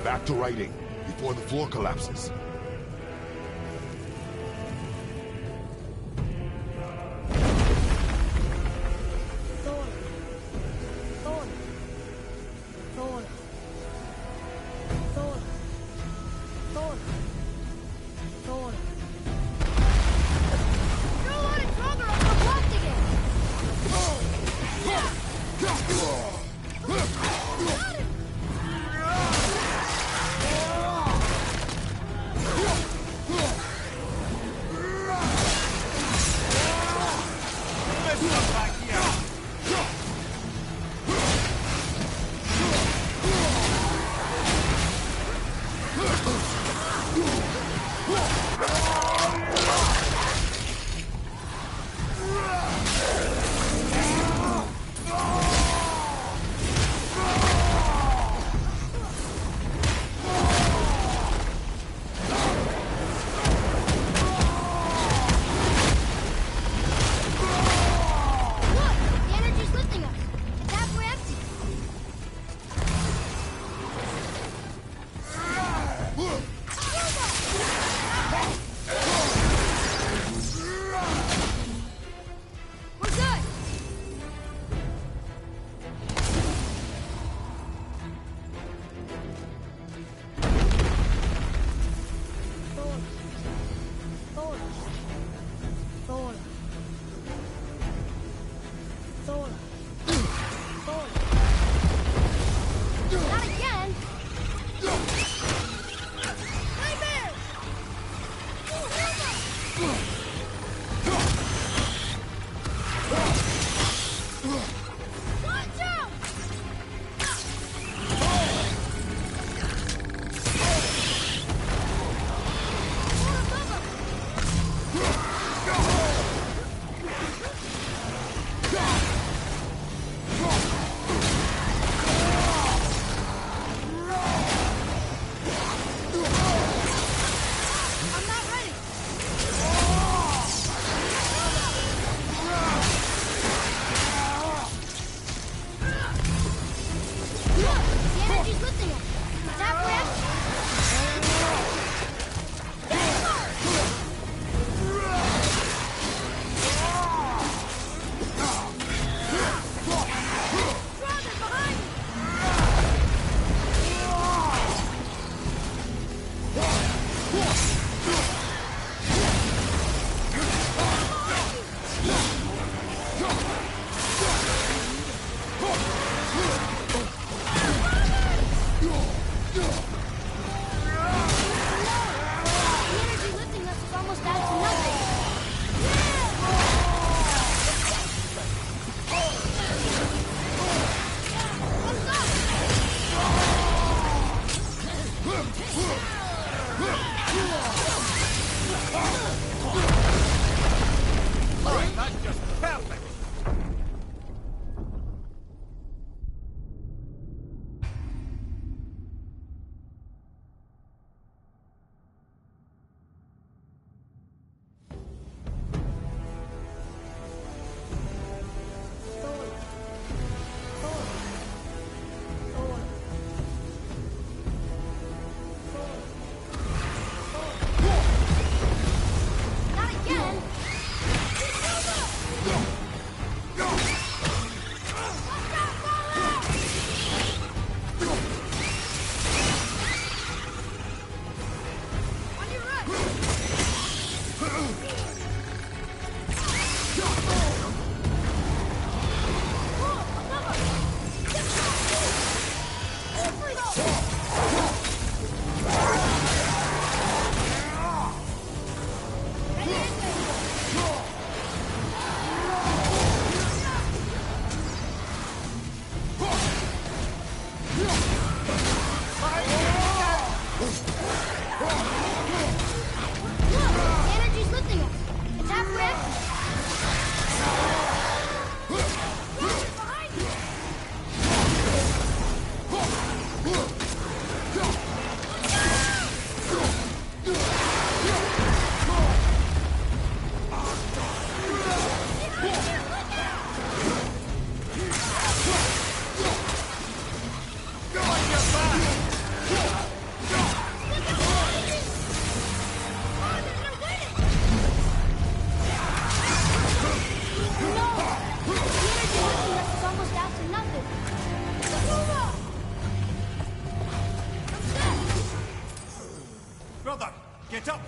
Back to writing, before the floor collapses.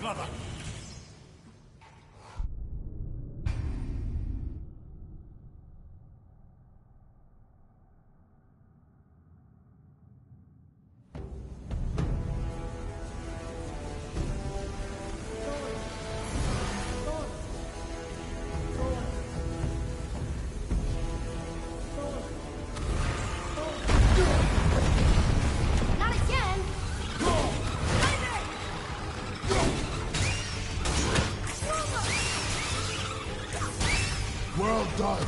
brother. Not again! Well done.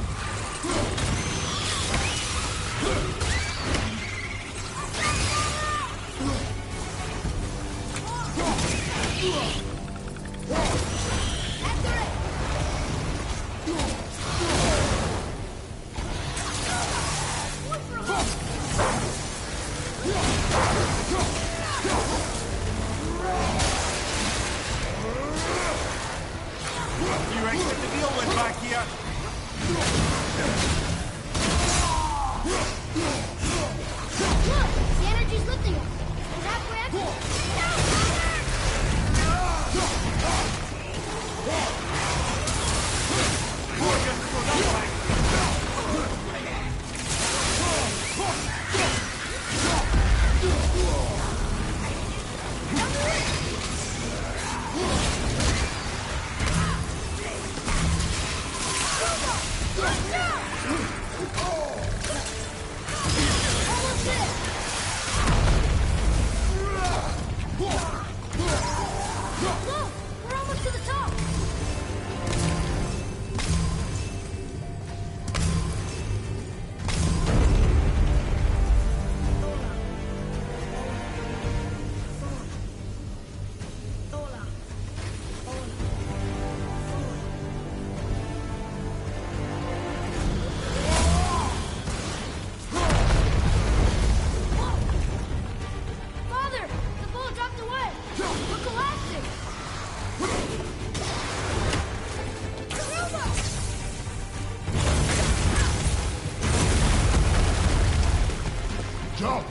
You exit to deal with back here. Look! The energy's lifting us! We're halfway up. Almost there! Look! We're almost to the top! Father! The bullet dropped away! We're collapsing! Jump!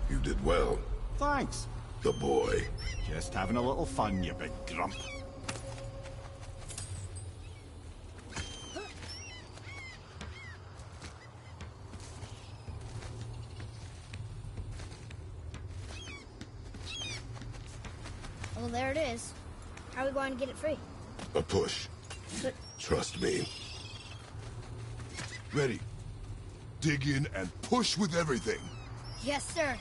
You did well, Thanks. the boy. Just having a little fun, you big grump. Well, there it is. How are we going to get it free? A push. But Trust me. Ready. Dig in and push with everything. yes, sir.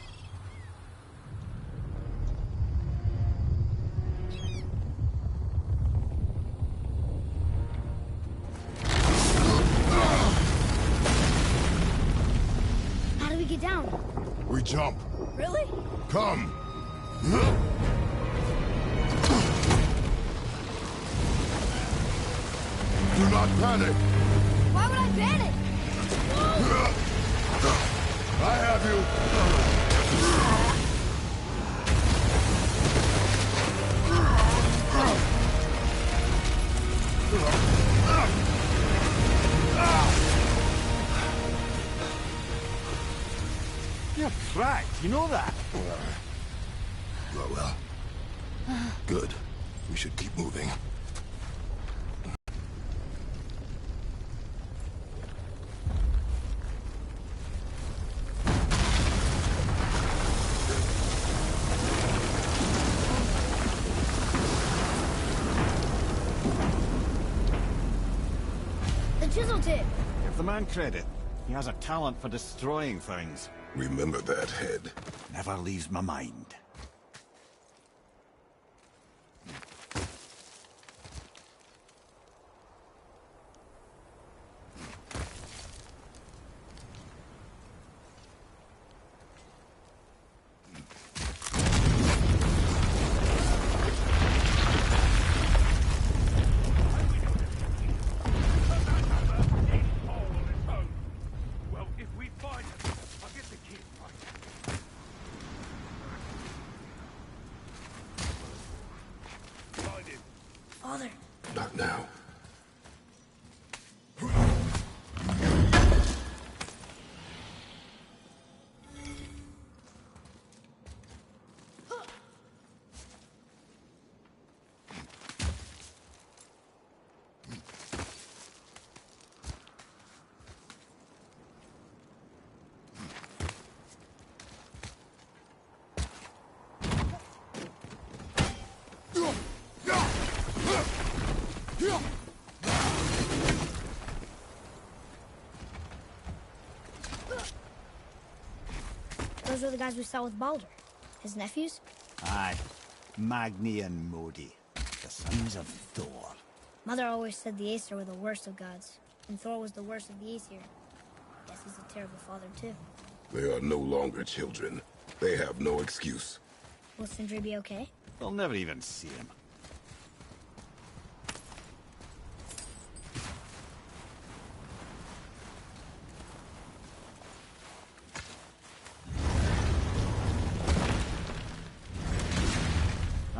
How do we get down? We jump. Really? Come. Do not panic. Why would I panic? I have you. You're cracked, you know that? Well. Good. We should keep moving. The chisel tip. Give the man credit. He has a talent for destroying things. Remember that head. Never leaves my mind. Well, if we find it, I'll get the kid right. Those are the guys we saw with Baldur. His nephews? Aye. Magni and Modi, the sons of Thor. Mother always said the Aesir were the worst of gods, and Thor was the worst of the Aesir. Guess he's a terrible father, too. They are no longer children. They have no excuse. Will Sindri be okay? They'll never even see him.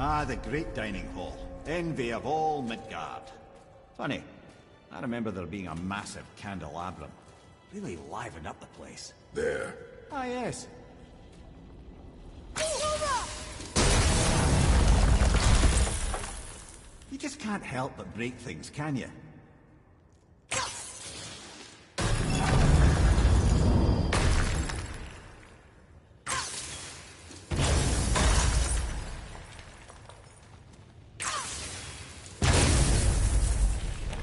Ah, the great dining hall. Envy of all Midgard. Funny, I remember there being a massive candelabrum. Really livened up the place. There. Ah, yes. You just can't help but break things, can you?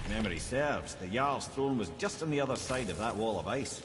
Memory serves, the Jarl's throne was just on the other side of that wall of ice.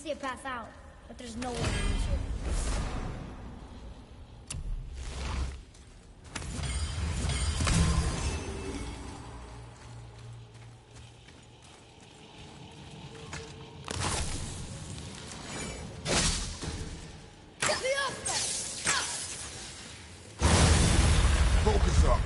see a path out, but there's no way to reach it. Focus up.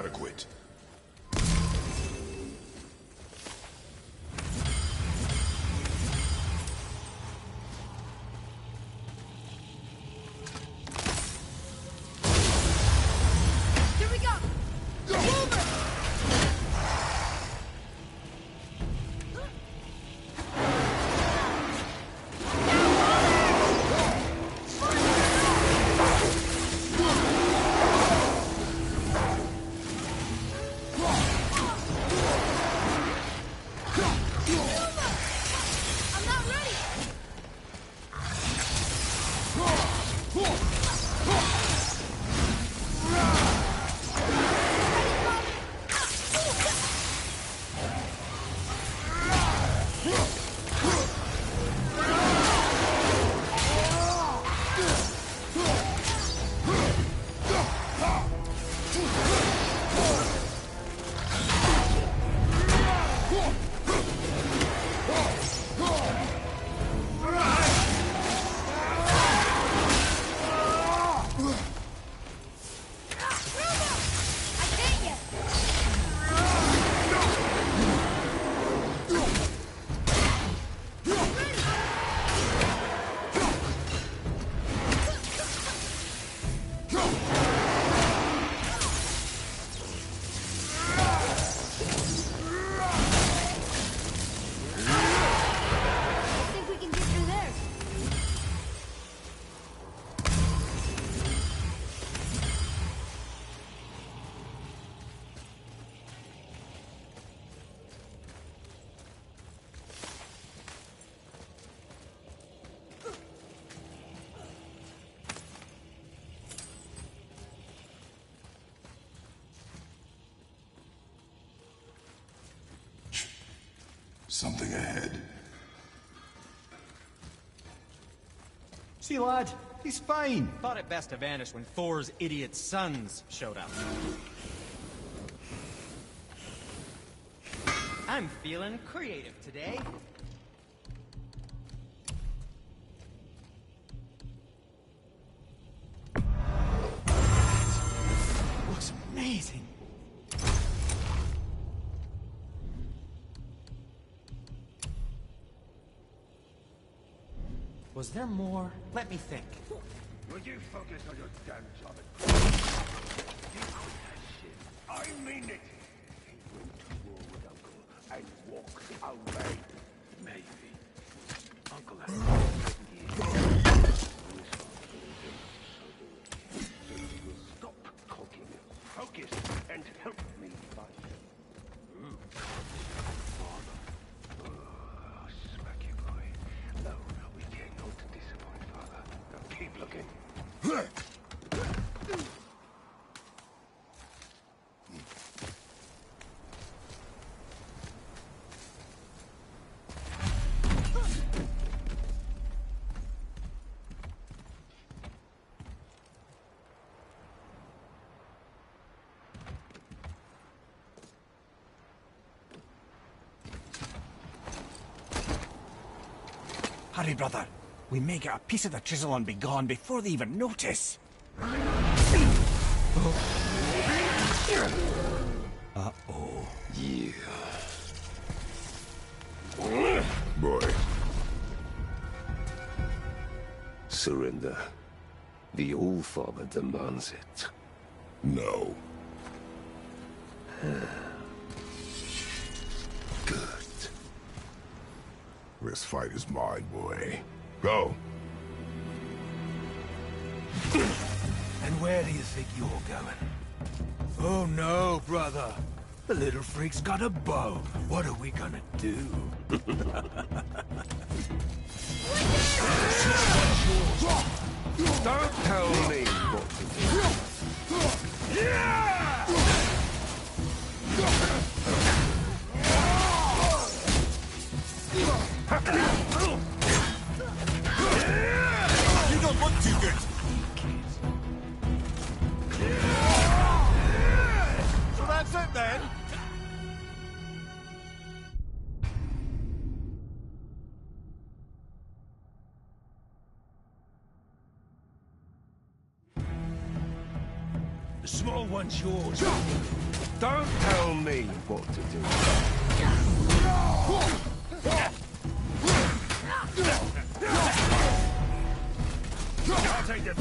inadequate. Here we go! Move it! I'm not ready! I can't yet! I think we can get through there. Something ahead. See, lad, he's fine. Thought it best to vanish when Thor's idiot sons showed up. I'm feeling creative today. Looks amazing. Was there more? Let me think. Will you focus on your damn job and you quit that shit? I mean it! He went to war with Uncle and walked away. Maybe. Uncle had 7 years. So you will stop talking, focus, and help me fight. Father. Oh, smack you, boy. No, we cannot disappoint, Father. Now keep looking. Hurry, brother. We may get a piece of the chisel and be gone before they even notice. Uh-oh. Yeah. Boy, Surrender. The All-Father demands it. no. Good. This fight is mine, boy. Go. And where do you think you're going? Oh no, brother. The little freak's got a bow. What are we gonna do? Don't tell me what to do. You don't look too good. So that's it then? The small one's yours. Don't tell me what to do. I'll take the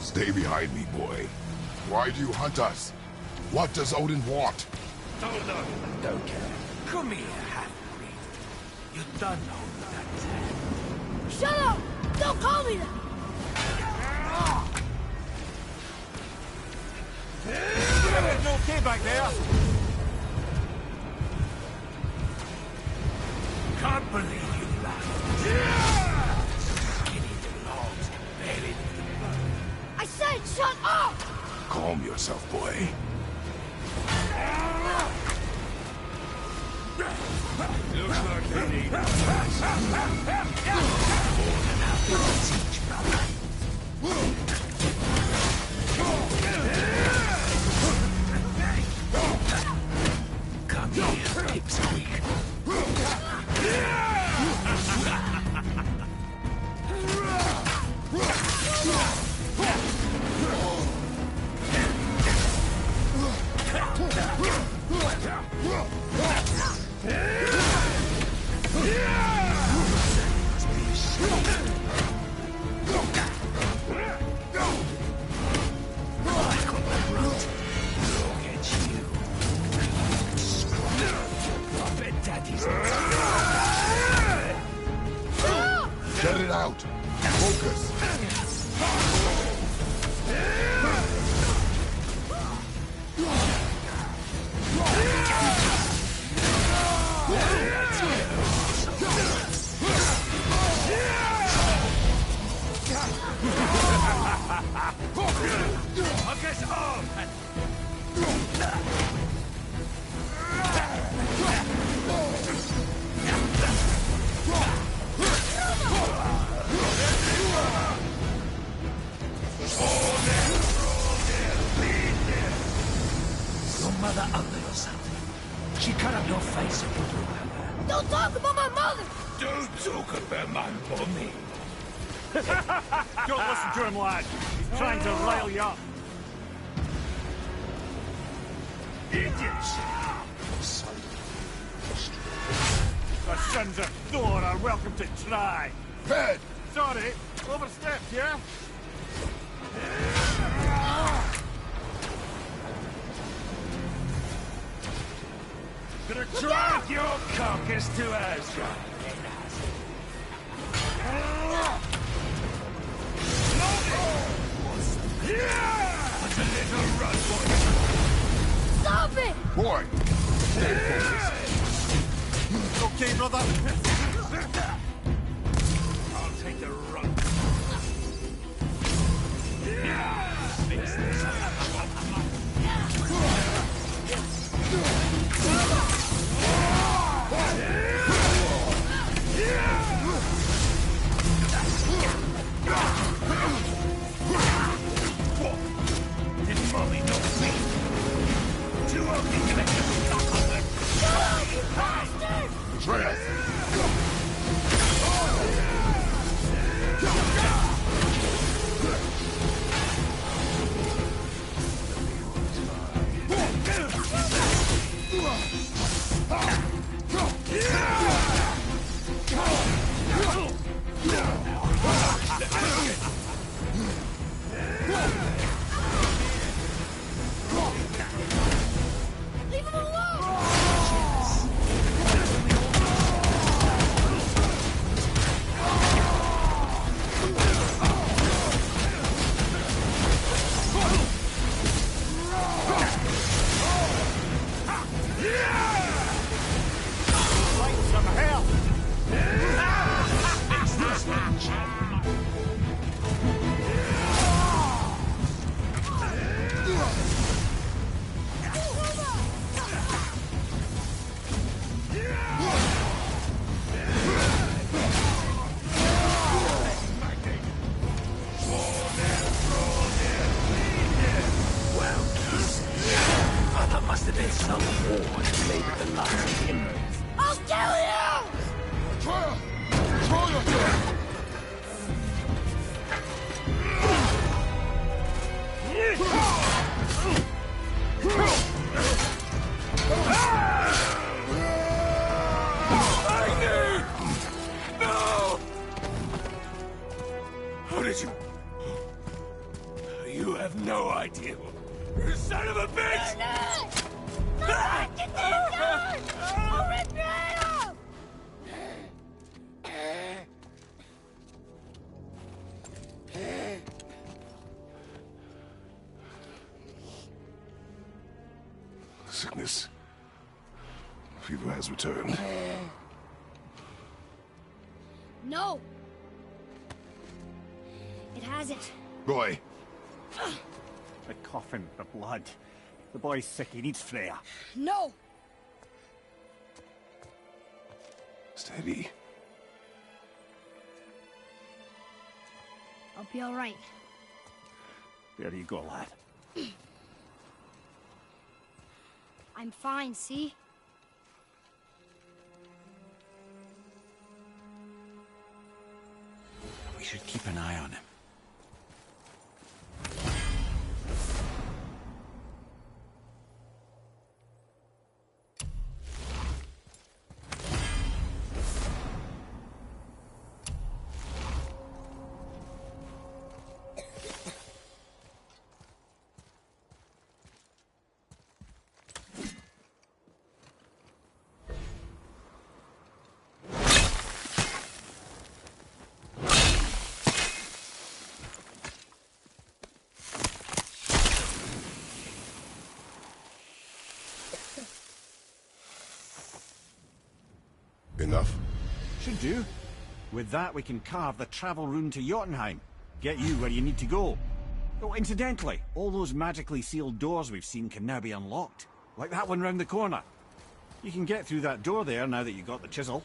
Stay behind me, boy. Why do you hunt us? What does Odin want? Don't care. Come here, half-breed. You done hold that tag. Shut up! Don't call me that! Everything's okay back there? Can't believe you laughed. Skinny little hogs, barely leave the bone. I said shut up! Calm yourself, boy. Looks like they need us. More than happy to teach, brother. Come here, pipsqueak. Get it out! Focus! I guess off! Your mother ugly or something. She cut up your face and put you in her. Don't talk about my mother! Don't talk about my mommy. Don't listen to him, lad. He's trying to rile you up. Idiots! The sons of Thor are welcome to try. Head! Sorry, overstepped, yeah? Gonna drag your carcass to Asgard. What's a little run for Stop it! Boy! Stay focused. Okay, brother. I'll take the run. Fix this. Didn't mommy know me? Too ugly to let you knock on the... Bastard! Atreus! made of the last embers. I'll kill you! Trial! Control yourself! No! How did you... You have no idea. You son of a bitch! Get these guys! I'll rip your head off! Sickness. Fever has returned. No! It hasn't. Roy, The coffin, the blood. The boy's sick, he needs Freya. No! steady. I'll be all right. There you go, lad. I'm fine, see? We should keep an eye on him. Enough? Should do. With that, we can carve the travel rune to Jotunheim. Get you where you need to go. Oh, incidentally, all those magically sealed doors we've seen can now be unlocked. Like that one round the corner. You can get through that door there now that you've got the chisel.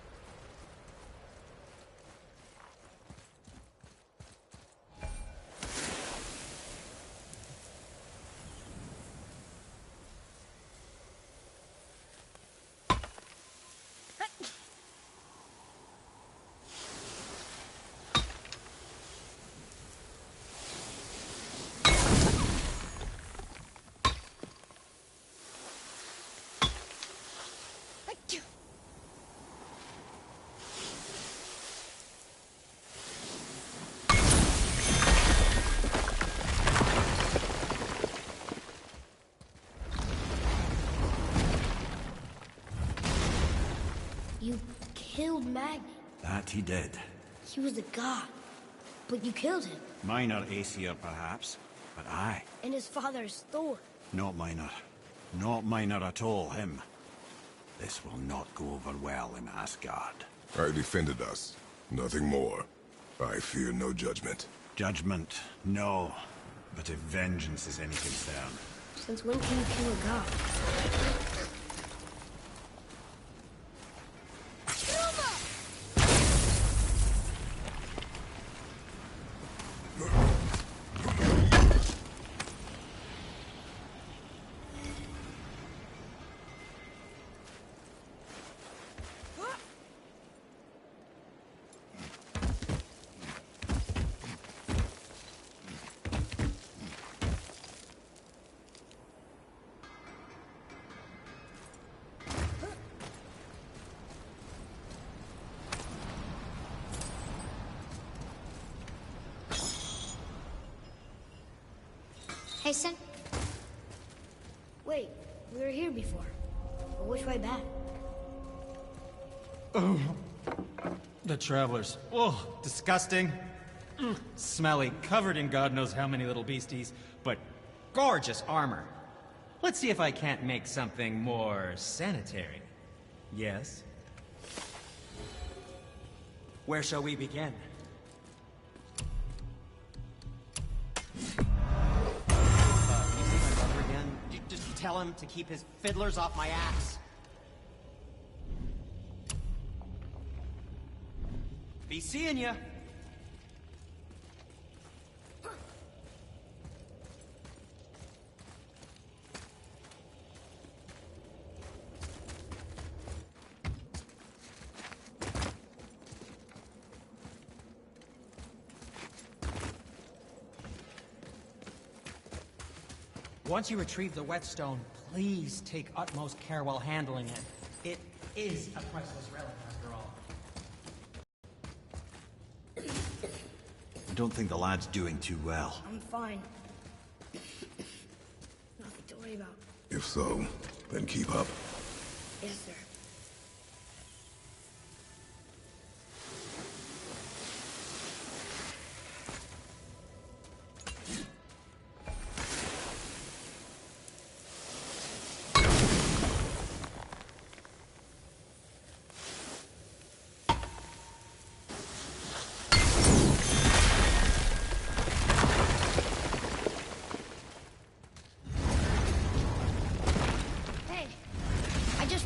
You killed Magni. That he did. He was a god. But you killed him. Minor Aesir, perhaps, but I. And his father is Thor. Not minor. Not minor at all, him. This will not go over well in Asgard. I defended us. Nothing more. I fear no judgment. Judgment, no. But if vengeance is any concern... Since when can you kill a god? Hey, son. Wait, we were here before. But which way back? The travelers. Oh, disgusting. Smelly, covered in God knows how many little beasties, but gorgeous armor. Let's see if I can't make something more sanitary. Yes? Where shall we begin? You see my brother again? Did you just tell him to keep his fiddlers off my axe? Be seeing ya. Once you retrieve the whetstone, please take utmost care while handling it. It is a priceless relic, after all. I don't think the lad's doing too well. I'm fine. Nothing to worry about. If so, then keep up. Yes, sir.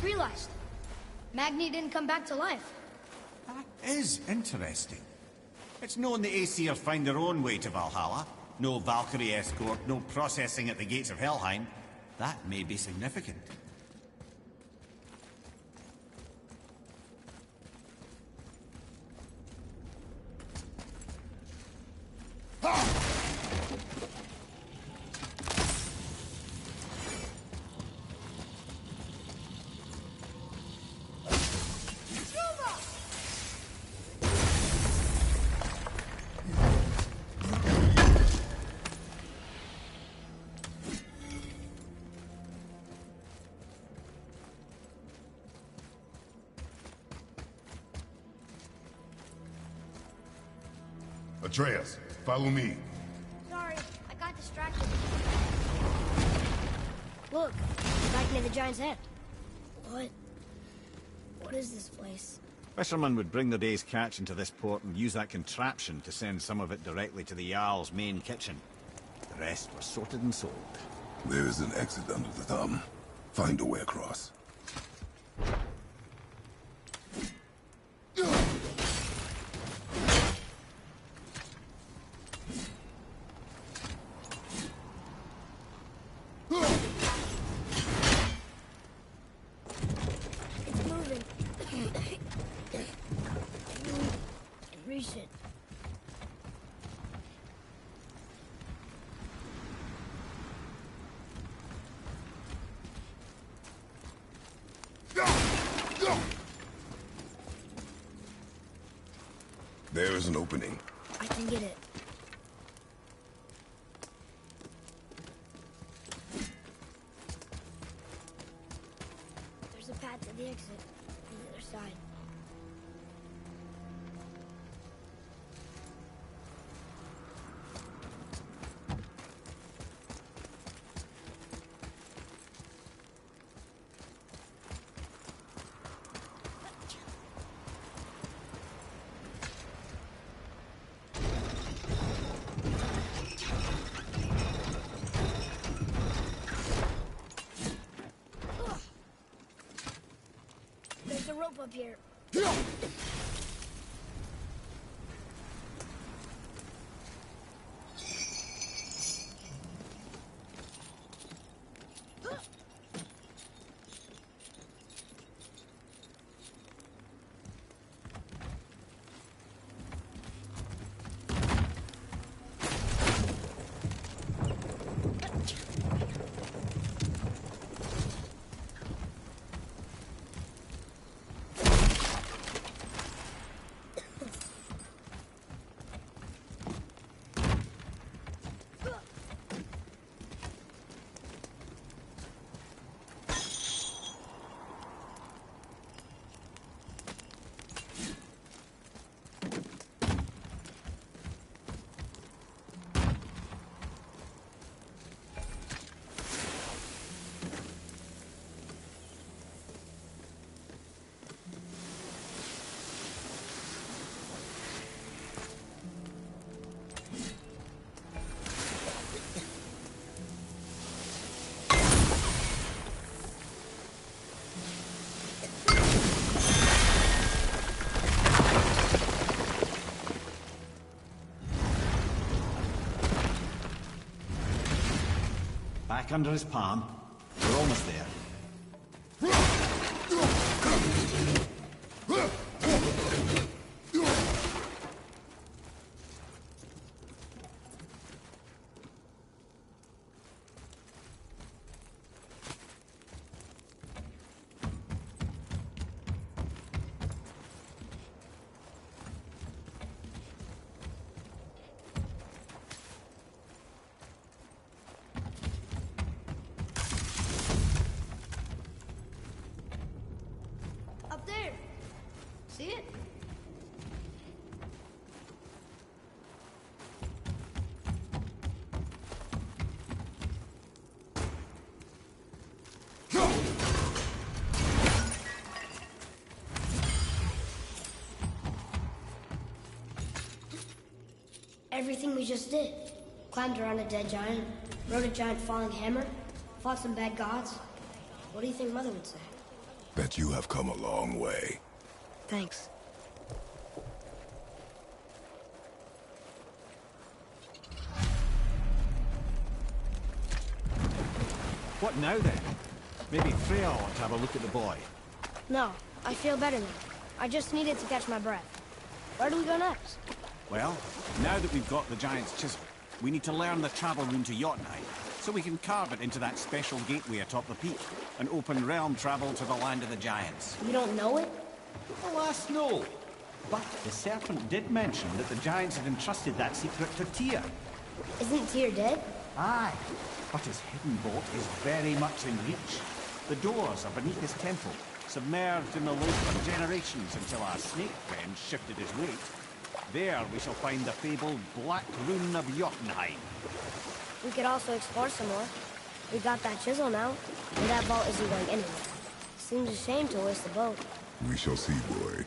Realized. Magni didn't come back to life. That is interesting. It's known the Aesir find their own way to Valhalla. No Valkyrie escort, no processing at the gates of Helheim. That may be significant. Atreus, follow me. Sorry, I got distracted. Look, back near the giant's head. What? What is this place? Fishermen would bring their day's catch into this port and use that contraption to send some of it directly to the Jarl's main kitchen. The rest were sorted and sold. There is an exit under the thumb. Find a way across. There is an opening. I can get it. There's a path to the exit on the other side. There's a rope up here. Back under his palm. We're almost there. everything we just did. Climbed around a dead giant, rode a giant falling hammer, fought some bad gods. What do you think Mother would say? That you have come a long way. Thanks. What now then? Maybe Freya ought to have a look at the boy. No, I feel better now. I just needed to catch my breath. Where do we go next? Well, now that we've got the giant's chisel, we need to learn the travel rune to Jotunheim, so we can carve it into that special gateway atop the peak, and open realm travel to the land of the giants. You don't know it? Alas, no. But the serpent did mention that the giants had entrusted that secret to Tyr. Isn't Tyr dead? Aye, but his hidden vault is very much in reach. The doors are beneath his temple, submerged in the lake for generations until our snake friend shifted his weight. There we shall find the fabled Black Rune of Jotunheim. We could also explore some more. We got that chisel now, and that vault isn't going anywhere. Seems a shame to waste the boat. We shall see, boy.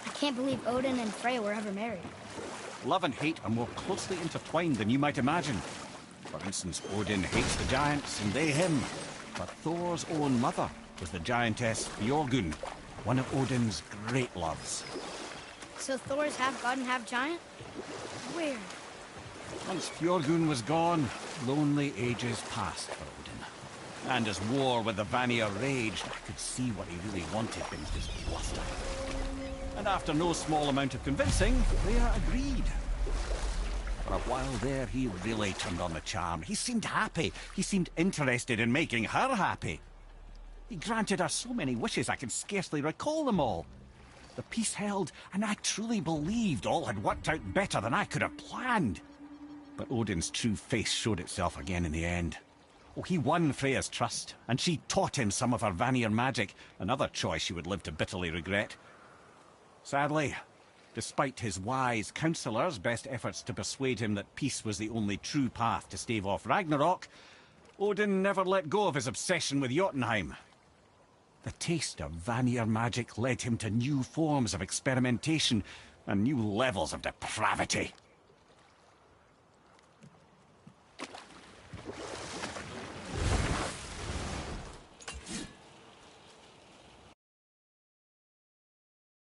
I can't believe Odin and Freya were ever married. Love and hate are more closely intertwined than you might imagine. For instance, Odin hates the giants and they him. But Thor's own mother was the giantess Björgun, one of Odin's great loves. So Thor's half god and half giant? Weird. Once Björgun was gone, lonely ages passed for Odin. And as war with the Vanir raged, I could see what he really wanted in his bluster. And after no small amount of convincing, Freya agreed. For a while there, he really turned on the charm. He seemed happy. He seemed interested in making her happy. He granted her so many wishes I can scarcely recall them all. The peace held, and I truly believed all had worked out better than I could have planned. But Odin's true face showed itself again in the end. Oh, he won Freya's trust, and she taught him some of her Vanir magic, another choice she would live to bitterly regret. Sadly, despite his wise counsellors' best efforts to persuade him that peace was the only true path to stave off Ragnarok, Odin never let go of his obsession with Jotunheim. The taste of Vanir magic led him to new forms of experimentation and new levels of depravity.